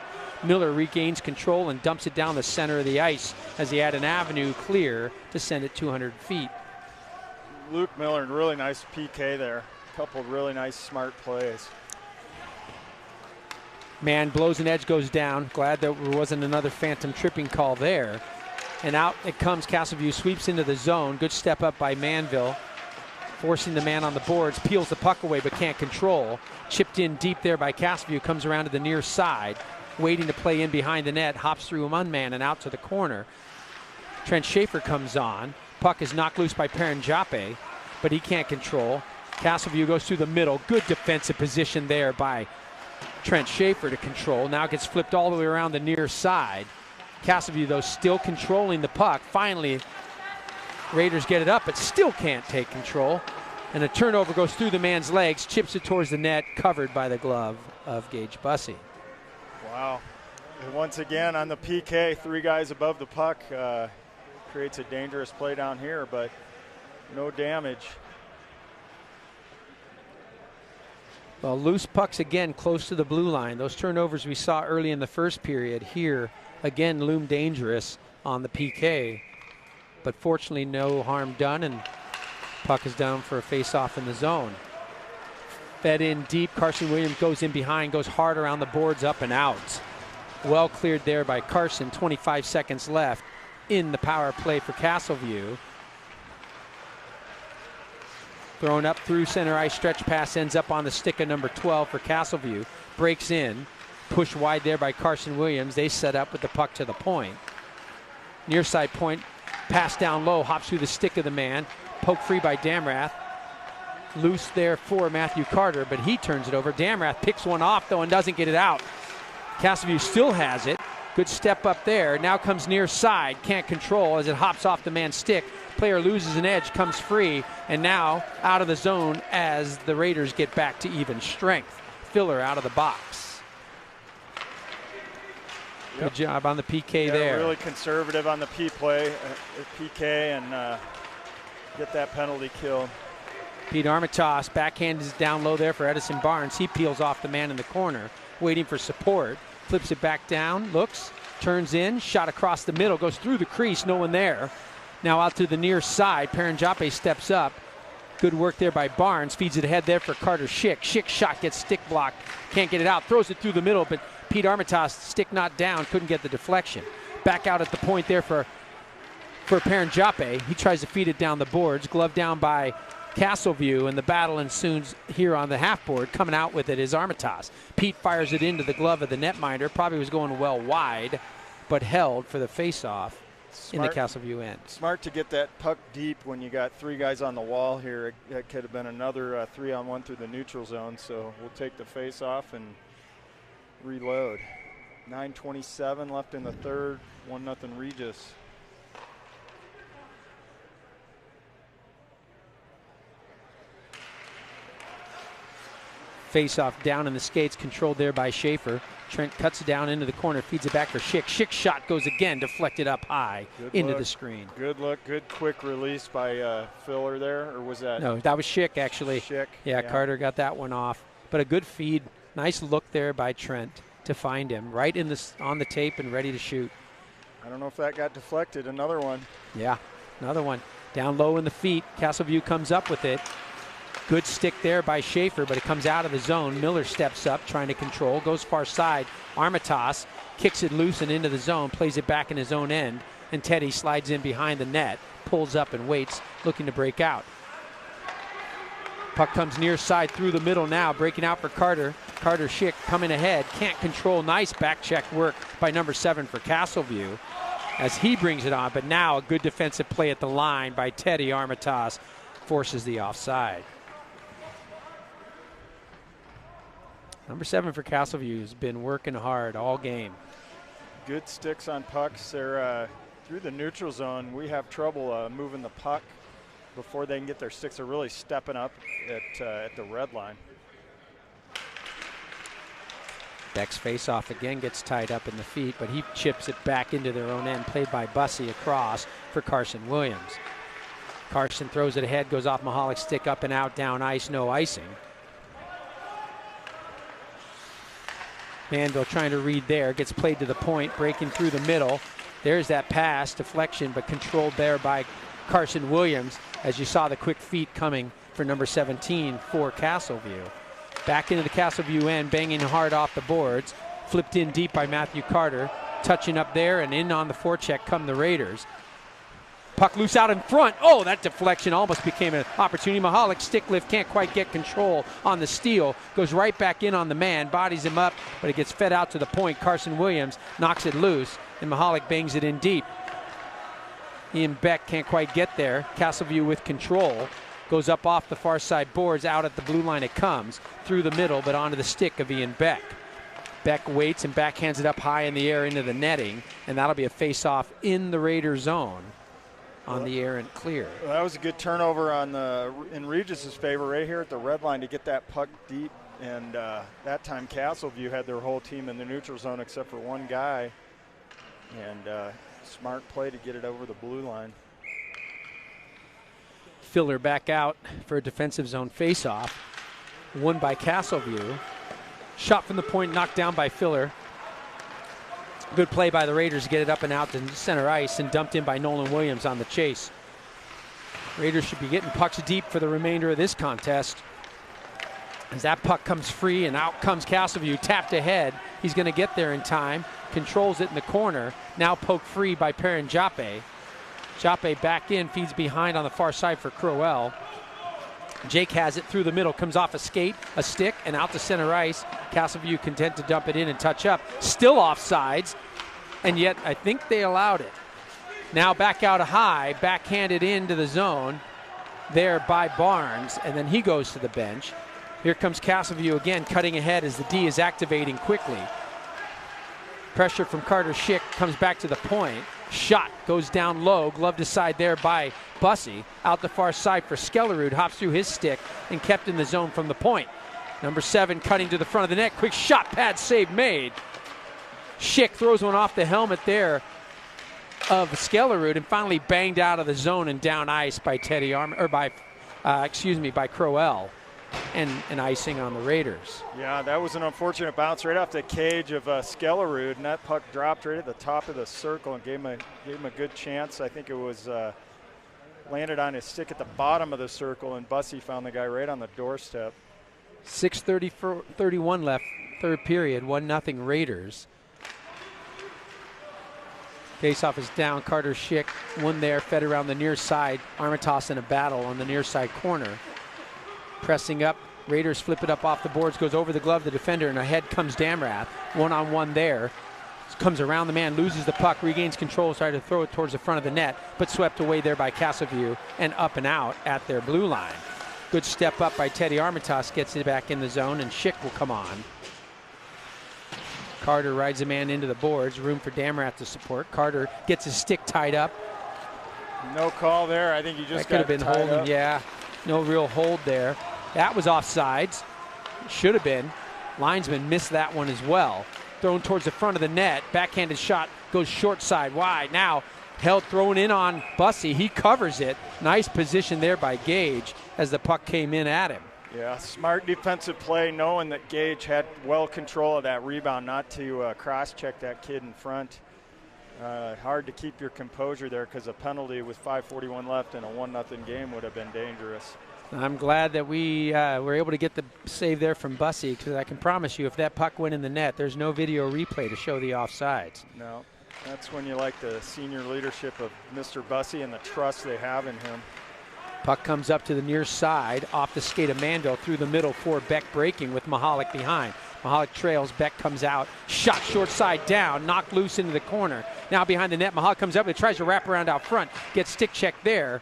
Speaker 2: Miller regains control and dumps it down the center of the ice as he had an avenue clear to send it 200 feet.
Speaker 1: Luke Miller, really nice PK there. A couple really nice, smart plays.
Speaker 2: Man blows an edge, goes down. Glad there wasn't another phantom tripping call there. And out it comes. Castleview sweeps into the zone. Good step up by Manville, forcing the man on the boards. Peels the puck away but can't control. Chipped in deep there by Castleview. Comes around to the near side, waiting to play in behind the net. Hops through him unmanned and out to the corner. Trent Schaefer comes on. Puck is knocked loose by Paranjape, but he can't control. Castleview goes through the middle. Good defensive position there by Trent Schaefer to control. Now gets flipped all the way around the near side. Castleview, though, still controlling the puck. Finally, Raiders get it up, but still can't take control. And a turnover goes through the man's legs, chips it towards the net, covered by the glove of Gage Bussey.
Speaker 1: Wow. And once again, on the PK, 3 guys above the puck. Creates a dangerous play down here, but no damage.
Speaker 2: Well, loose pucks again close to the blue line. Those turnovers we saw early in the first period here again loom dangerous on the PK. But fortunately no harm done, and puck is down for a face-off in the zone. Fed in deep. Carson Williams goes in behind, goes hard around the boards, up and out. Well cleared there by Carson. 25 seconds left in the power play for Castleview. Thrown up through center ice, stretch pass ends up on the stick of number 12 for Castleview. Breaks in, pushed wide there by Carson Williams. They set up with the puck to the point. Near side point, pass down low, hops through the stick of the man. Poke free by Damrath. Loose there for Matthew Carter, but he turns it over. Damrath picks one off though and doesn't get it out. Castleview still has it. Good step up there. Now comes near side. Can't control as it hops off the man's stick. Player loses an edge, comes free, and now out of the zone as the Raiders get back to even strength. Filler out of the box. Good job on the PK there.
Speaker 1: Really conservative on the PK and get that penalty kill.
Speaker 2: Pete Armitage backhand is down low there for Edison Barnes. He peels off the man in the corner, waiting for support. Flips it back down, looks, turns in, shot across the middle, goes through the crease, no one there. Now out to the near side, Paranjape steps up. Good work there by Barnes, feeds it ahead there for Carter Schick. Schick's shot gets stick blocked, can't get it out, throws it through the middle, but Pete Armitage, stick not down, couldn't get the deflection. Back out at the point there for Paranjape. He tries to feed it down the boards, glove down by Castleview, and the battle ensues here on the half board. Coming out with it is Armitage. Pete fires it into the glove of the netminder. Probably was going well wide, but held for the face-off in the Castleview end.
Speaker 1: Smart to get that puck deep when you got three guys on the wall here. That could have been another 3-on-1 through the neutral zone, so we'll take the face-off and reload. 9:27 left in the third, 1-0 Regis.
Speaker 2: Face-off down in the skates, controlled there by Schaefer. Trent cuts it down into the corner, feeds it back for Schick. Schick's shot goes again, deflected up high into the screen.
Speaker 1: Good look, good quick release by Filler there, or was that?
Speaker 2: No, that was Schick actually.
Speaker 1: Schick.
Speaker 2: Yeah, Carter got that one off. But a good feed, nice look there by Trent to find him right in on the tape and ready to shoot.
Speaker 1: I don't know if that got deflected. Another one.
Speaker 2: Yeah, another one. Down low in the feet, Castleview comes up with it. Good stick there by Schaefer, but it comes out of the zone. Miller steps up, trying to control, goes far side. Armitage kicks it loose and into the zone, plays it back in his own end, and Teddy slides in behind the net, pulls up and waits, looking to break out. Puck comes near side through the middle now, breaking out for Carter. Carter Schick coming ahead, can't control. Nice back check work by number 7 for Castleview as he brings it on, but now a good defensive play at the line by Teddy. Armitage forces the offside. Number 7 for Castleview has been working hard all game.
Speaker 1: Good sticks on pucks. They're through the neutral zone. We have trouble moving the puck before they can get their sticks. They're really stepping up at the red line.
Speaker 2: Beck's face-off again gets tied up in the feet, but he chips it back into their own end, played by Bussey across for Carson Williams. Carson throws it ahead, goes off Mihalik's stick, up and out, down ice, no icing. Manville trying to read there, gets played to the point, breaking through the middle. There's that pass, deflection, but controlled there by Carson Williams, as you saw the quick feet coming for number 17 for Castleview. Back into the Castleview end, banging hard off the boards. Flipped in deep by Matthew Carter, touching up there, and in on the forecheck come the Raiders. Puck loose out in front. Oh, that deflection almost became an opportunity. Mihalik stick lift, can't quite get control on the steal. Goes right back in on the man, bodies him up, but it gets fed out to the point. Carson Williams knocks it loose, and Mihalik bangs it in deep. Ian Beck can't quite get there. Castleview with control. Goes up off the far side boards, out at the blue line it comes. Through the middle, but onto the stick of Ian Beck. Beck waits and backhands it up high in the air into the netting, and that'll be a face-off in the Raider zone. On the air and clear.
Speaker 1: Well, that was a good turnover in Regis's favor right here at the red line to get that puck deep. And that time Castleview had their whole team in the neutral zone except for one guy. And smart play to get it over the blue line.
Speaker 2: Filler back out for a defensive zone face-off. Won by Castleview. Shot from the point, knocked down by Filler. Good play by the Raiders to get it up and out to center ice and dumped in by Nolan Williams on the chase. Raiders should be getting pucks deep for the remainder of this contest. As that puck comes free and out comes Castleview, tapped ahead. He's going to get there in time. Controls it in the corner. Now poked free by Paranjape. Jape back in, feeds behind on the far side for Crowell. Jake has it through the middle, comes off a skate, a stick, and out to center ice. Castleview content to dump it in and touch up. Still offsides, and yet I think they allowed it. Now back out high, backhanded into the zone there by Barnes, and then he goes to the bench. Here comes Castleview again, cutting ahead as the D is activating quickly. Pressure from Carter Schick comes back to the point. Shot goes down low, gloved aside there by Bussey. Out the far side for Skellerud, hops through his stick and kept in the zone from the point. Number 7 cutting to the front of the net, quick shot, pad save made. Schick throws one off the helmet there of Skellerud and finally banged out of the zone and down ice by by Crowell. And icing on the Raiders.
Speaker 1: Yeah, that was an unfortunate bounce right off the cage of Skellerud, and that puck dropped right at the top of the circle and gave him a good chance. I think it was landed on his stick at the bottom of the circle, and Bussey found the guy right on the doorstep.
Speaker 2: 6:31 left, third period, 1-0 Raiders. Faceoff is down, Carter Schick, one there, fed around the near side. Armitage in a battle on the near side corner. Pressing up, Raiders flip it up off the boards, goes over the glove, the defender, and ahead comes Damrath. One-on-one there. Comes around the man, loses the puck, regains control, started to throw it towards the front of the net, but swept away there by Castleview and up and out at their blue line. Good step up by Teddy Armitage, gets it back in the zone, and Schick will come on. Carter rides a man into the boards, room for Damrath to support. Carter gets his stick tied up.
Speaker 1: No call there. I think he just
Speaker 2: could have been holding,
Speaker 1: up.
Speaker 2: Yeah. No real hold there. That was offsides. Should have been. Linesman missed that one as well. Thrown towards the front of the net. Backhanded shot goes short side wide. Now held, thrown in on Bussey. He covers it. Nice position there by Gage as the puck came in at him.
Speaker 1: Yeah, smart defensive play, knowing that Gage had well control of that rebound, not to cross-check that kid in front. Hard to keep your composure there because a penalty with 5:41 left in a 1-0 game would have been dangerous.
Speaker 2: I'm glad that we were able to get the save there from Bussey, because I can promise you if that puck went in the net, there's no video replay to show the offsides.
Speaker 1: No, that's when you like the senior leadership of Mr. Bussey and the trust they have in him.
Speaker 2: Puck comes up to the near side, off the skate of Manville, through the middle for Beck breaking with Mahalik behind. Mahalik trails, Beck comes out, shot short side down, knocked loose into the corner. Now behind the net, Mahalik comes up and tries to wrap around out front, gets stick check there.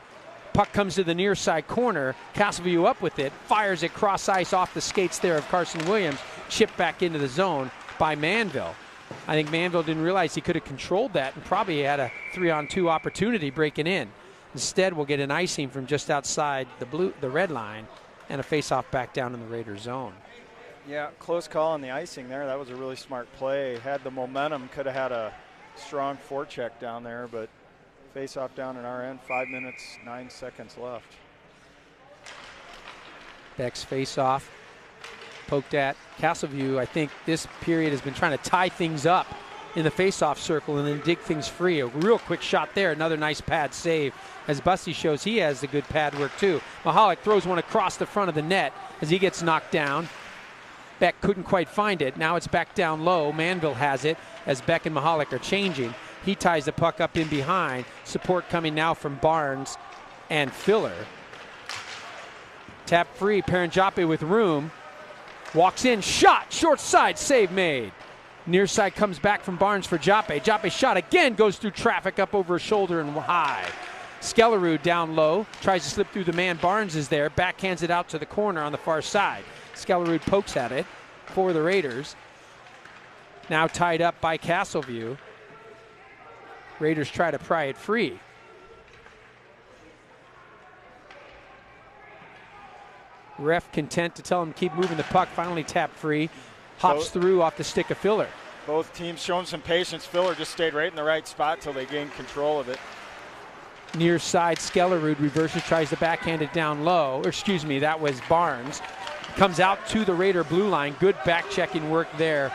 Speaker 2: Puck comes to the near side corner, Castleview up with it, fires it cross ice off the skates there of Carson Williams, chipped back into the zone by Manville. I think Manville didn't realize he could have controlled that and probably had a 3-on-2 opportunity breaking in. Instead, we'll get an icing from just outside the red line and a face-off back down in the Raiders zone.
Speaker 1: Yeah, close call on the icing there. That was a really smart play. Had the momentum, could have had a strong forecheck down there, but face-off down in our end, 5 minutes, 9 seconds left.
Speaker 2: Beck's face-off, poked at. Castleview, I think this period has been trying to tie things up in the face-off circle and then dig things free. A real quick shot there, another nice pad save. As Bussey shows he has the good pad work too. Mahalik throws one across the front of the net as he gets knocked down. Beck couldn't quite find it. Now it's back down low. Manville has it as Beck and Mahalik are changing. He ties the puck up in behind. Support coming now from Barnes and Filler. Tap free, Paranjape with room. Walks in, shot, short side, save made. Near side comes back from Barnes for Jape. Jape shot again, goes through traffic up over his shoulder and high. Skellerud down low, tries to slip through the man. Barnes is there, backhands it out to the corner on the far side. Skellerud pokes at it for the Raiders. Now tied up by Castleview. Raiders try to pry it free. Ref content to tell him keep moving the puck, finally tapped free. Hops through off the stick of Filler.
Speaker 1: Both teams showing some patience. Filler just stayed right in the right spot till they gained control of it.
Speaker 2: Near side, Skellerud reverses, tries to backhand it down low. Or excuse me, that was Barnes. Comes out to the Raider blue line. Good back-checking work there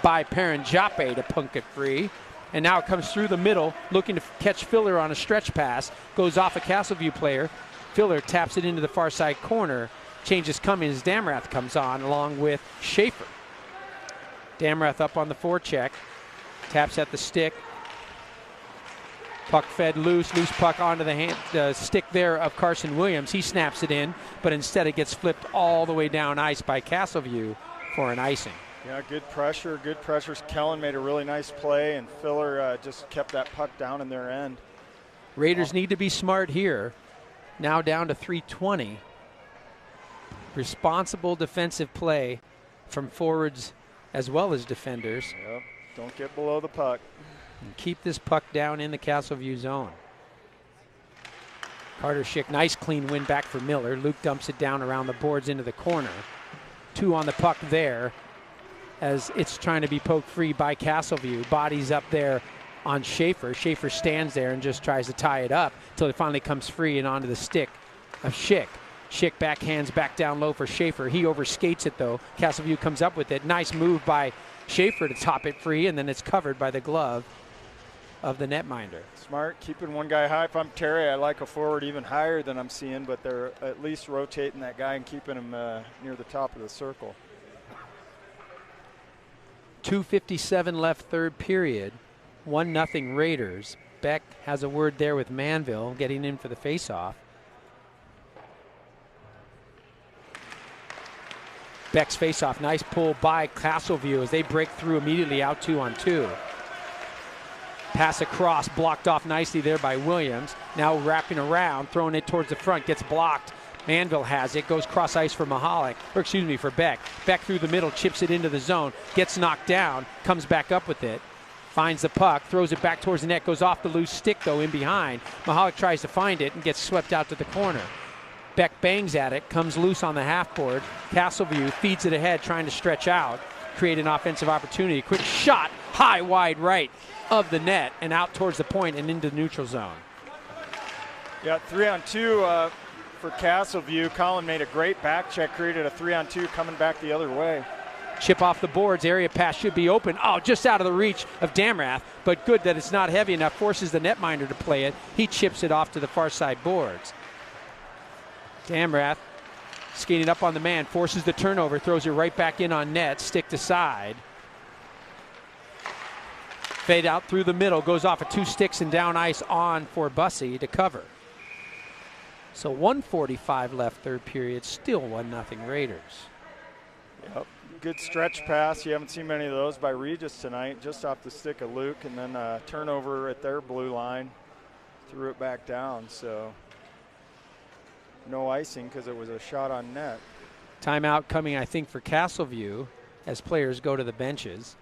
Speaker 2: by Paranjape to punk it free. And now it comes through the middle, looking to catch Filler on a stretch pass. Goes off a Castleview player. Filler taps it into the far side corner. Changes coming as Damrath comes on along with Schaefer. Damrath up on the forecheck. Taps at the stick. Puck fed loose puck onto the stick there of Carson Williams. He snaps it in, but instead it gets flipped all the way down ice by Castleview for an icing.
Speaker 1: Yeah, good pressure. Kellen made a really nice play, and Filler just kept that puck down in their end.
Speaker 2: Raiders need to be smart here. Now down to 3:20. Responsible defensive play from forwards as well as defenders.
Speaker 1: Yep. Don't get below the puck.
Speaker 2: And keep this puck down in the Castleview zone. Carter Schick, nice clean win back for Miller. Luke dumps it down around the boards into the corner. 2 on the puck there as it's trying to be poked free by Castleview. Bodies up there on Schaefer. Schaefer stands there and just tries to tie it up until it finally comes free and onto the stick of Schick. Schick backhands back down low for Schaefer. He overskates it though. Castleview comes up with it. Nice move by Schaefer to top it free, and then it's covered by the glove of the netminder.
Speaker 1: Smart, keeping one guy high. If I'm Terry, I like a forward even higher than I'm seeing, but they're at least rotating that guy and keeping him near the top of the circle.
Speaker 2: 2:57 left, third period. 1-0 Raiders. Beck has a word there with Manville getting in for the faceoff. Beck's faceoff, nice pull by Castleview as they break through immediately out 2-on-2. Pass across, blocked off nicely there by Williams. Now wrapping around, throwing it towards the front, gets blocked. Manville has it, goes cross ice for for Beck. Beck through the middle, chips it into the zone, gets knocked down, comes back up with it, finds the puck, throws it back towards the net, goes off the loose stick though in behind. Mahalik tries to find it and gets swept out to the corner. Beck bangs at it, comes loose on the half board. Castleview feeds it ahead, trying to stretch out, create an offensive opportunity. Quick shot, high, wide right of the net and out towards the point and into the neutral zone.
Speaker 1: Yeah, 3-on-2 for Castleview. Colin made a great back check, created a 3-on-2 coming back the other way.
Speaker 2: Chip off the boards, area pass should be open. Oh, just out of the reach of Damrath, but good that it's not heavy enough, forces the netminder to play it. He chips it off to the far side boards. Damrath skating up on the man, forces the turnover, throws it right back in on net, stick to side. Fade out through the middle, goes off of 2 sticks and down ice on for Bussey to cover. So 1:45 left, third period, still 1-0 Raiders.
Speaker 1: Yep. Good stretch pass. You haven't seen many of those by Regis tonight, just off the stick of Luke, and then a turnover at their blue line, threw it back down. So no icing because it was a shot on net.
Speaker 2: Timeout coming, I think, for Castleview as players go to the benches.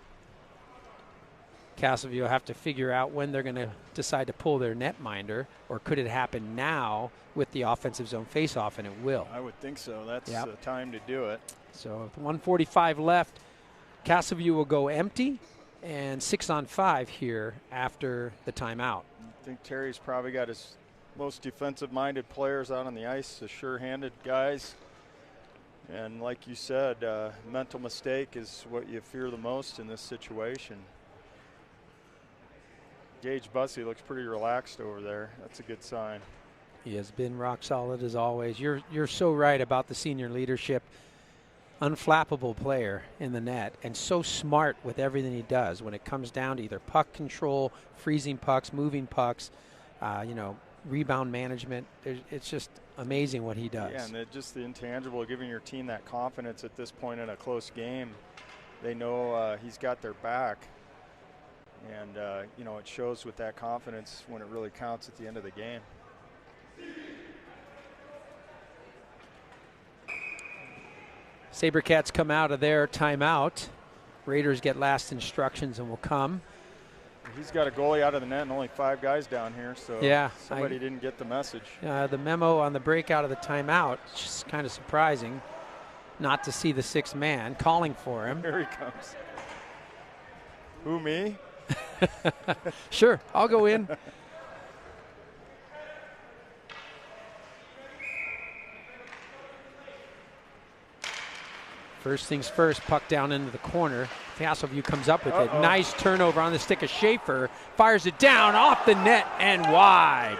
Speaker 2: Castleview will have to figure out when they're going to decide to pull their netminder, or could it happen now with the offensive zone faceoff, and it will.
Speaker 1: I would think so. That's the time to do it.
Speaker 2: So with 1:45 left, Castleview will go empty and 6-on-5 here after the timeout.
Speaker 1: I think Terry's probably got his most defensive-minded players out on the ice, the sure-handed guys. And like you said, mental mistake is what you fear the most in this situation. Gage Bussey looks pretty relaxed over there. That's a good sign.
Speaker 2: He has been rock solid as always. You're so right about the senior leadership. Unflappable player in the net, and so smart with everything he does when it comes down to either puck control, freezing pucks, moving pucks, rebound management. It's just amazing what he does.
Speaker 1: Yeah, and just the intangible, giving your team that confidence at this point in a close game. They know he's got their back, and it shows with that confidence when it really counts at the end of the game.
Speaker 2: Sabercats come out of their timeout. Raiders get last instructions and will come.
Speaker 1: He's got a goalie out of the net and only 5 guys down here, so somebody didn't get the message.
Speaker 2: The memo on the break out of the timeout, it's just kind of surprising not to see the 6th man calling for him.
Speaker 1: Here he comes. Who, me?
Speaker 2: Sure, I'll go in. First things first, puck down into the corner. Castleview comes up with it. Nice turnover on the stick of Schaefer. Fires it down off the net and wide.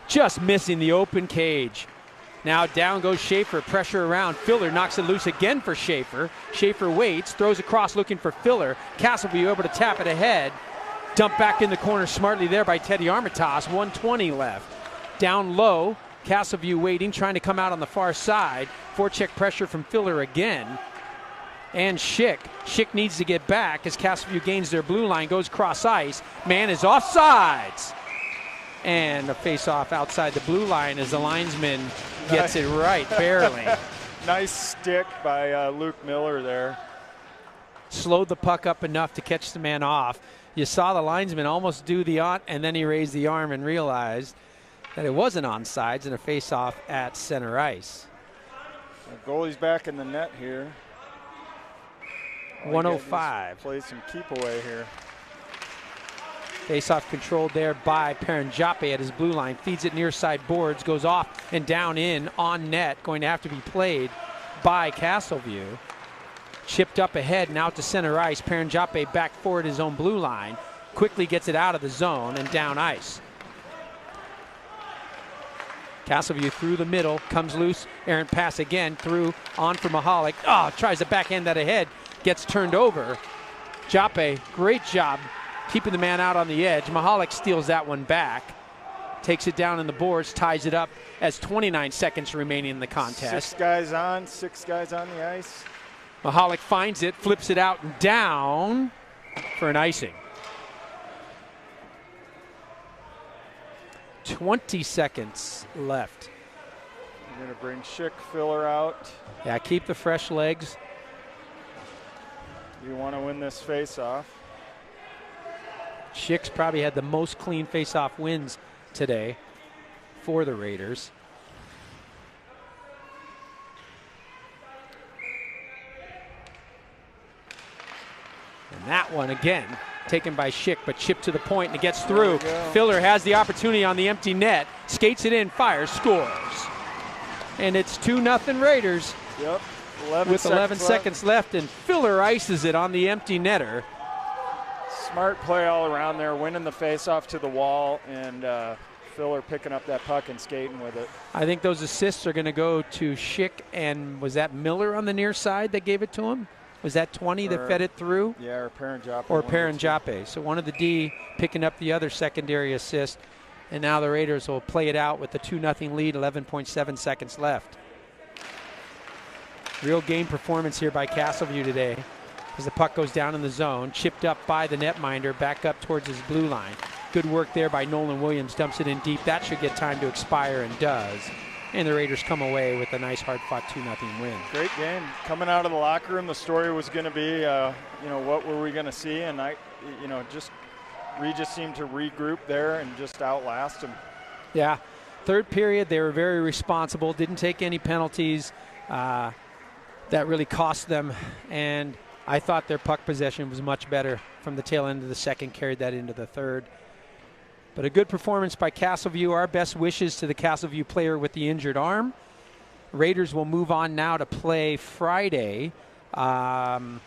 Speaker 2: Just missing the open cage. Now down goes Schaefer, pressure around. Filler knocks it loose again for Schaefer. Schaefer waits, throws across looking for Filler. Castleview able to tap it ahead. Dumped back in the corner smartly there by Teddy Armitage. 1:20 left. Down low, Castleview waiting, trying to come out on the far side. Forecheck pressure from Filler again. And Schick. Schick needs to get back as Castleview gains their blue line, goes cross ice. Man is offsides. And a face-off outside the blue line as the linesman gets it right, barely.
Speaker 1: Nice stick by Luke Miller there.
Speaker 2: Slowed the puck up enough to catch the man off. You saw the linesman almost do the on, and then he raised the arm and realized that it wasn't onside and a face-off at center ice.
Speaker 1: The goalie's back in the net here.
Speaker 2: 105.
Speaker 1: Play some keep away here.
Speaker 2: Face-off controlled there by Paranjape at his blue line. Feeds it near side boards, goes off and down in on net. Going to have to be played by Castleview. Chipped up ahead and out to center ice. Paranjape back forward his own blue line. Quickly gets it out of the zone and down ice. Castleview through the middle, comes loose. Errant pass again through on for Mahalik. Oh, tries to backhand that ahead. Gets turned over. Jape, great job keeping the man out on the edge. Mahalik steals that one back. Takes it down in the boards, ties it up as 29 seconds remaining in the contest.
Speaker 1: 6 guys on, 6 guys on the ice.
Speaker 2: Mahalik finds it, flips it out and down for an icing. 20 seconds left.
Speaker 1: You're going to bring Schick, Filler out.
Speaker 2: Yeah, keep the fresh legs.
Speaker 1: You want to win this face-off.
Speaker 2: Schick's probably had the most clean face-off wins today for the Raiders. And that one again taken by Schick, but chipped to the point and it gets through. Filler has the opportunity on the empty net, skates it in, fires, scores. And it's 2-0 Raiders.
Speaker 1: Yep.
Speaker 2: With 11 seconds left, and Filler ices it on the empty netter.
Speaker 1: Smart play all around there, winning the face-off to the wall, and Filler picking up that puck and skating with it.
Speaker 2: I think those assists are going to go to Schick, and was that Miller on the near side that gave it to him? Was that 20 that fed it through?
Speaker 1: Yeah, or Paranjape.
Speaker 2: Or Paranjape. So one of the D picking up the other secondary assist, and now the Raiders will play it out with the 2-0 lead, 11.7 seconds left. Real game performance here by Castleview today as the puck goes down in the zone, chipped up by the netminder, back up towards his blue line. Good work there by Nolan Williams, dumps it in deep. That should get time to expire and does. And the Raiders come away with a nice hard-fought 2-0 win.
Speaker 1: Great game. Coming out of the locker room, the story was going to be, what were we going to see? And Regis seemed to regroup there and just outlast him.
Speaker 2: Yeah. Third period, they were very responsible, didn't take any penalties. That really cost them, and I thought their puck possession was much better from the tail end of the second, carried that into the third. But a good performance by Castleview. Our best wishes to the Castleview player with the injured arm. Raiders will move on now to play Friday. Matchups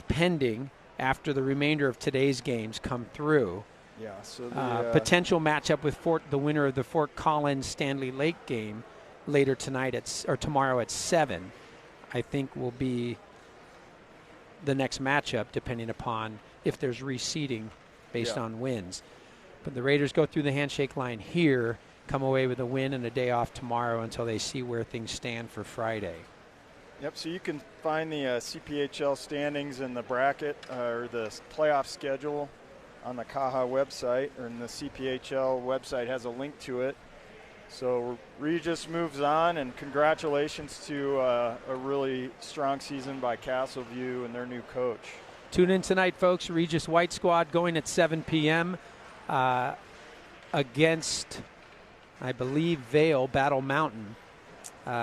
Speaker 2: pending after the remainder of today's games come through.
Speaker 1: Yeah, so the
Speaker 2: potential matchup with the winner of the Fort Collins Stanley Lake game later tonight or tomorrow at 7, I think will be the next matchup, depending upon if there's reseeding based on wins. But the Raiders go through the handshake line here, come away with a win and a day off tomorrow until they see where things stand for Friday.
Speaker 1: Yep, so you can find the CPHL standings and the bracket or the playoff schedule on the CAHA website, or in the CPHL website has a link to it. So Regis moves on, and congratulations to a really strong season by Castleview and their new coach.
Speaker 2: Tune in tonight, folks. Regis White Squad going at 7 p.m. Against, I believe, Vale Battle Mountain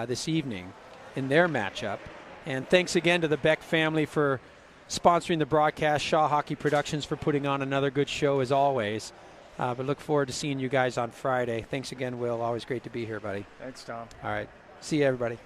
Speaker 2: this evening in their matchup. And thanks again to the Beck family for sponsoring the broadcast, Shaw Hockey Productions for putting on another good show as always. But look forward to seeing you guys on Friday. Thanks again, Will. Always great to be here, buddy.
Speaker 1: Thanks, Tom.
Speaker 2: All right. See you, everybody.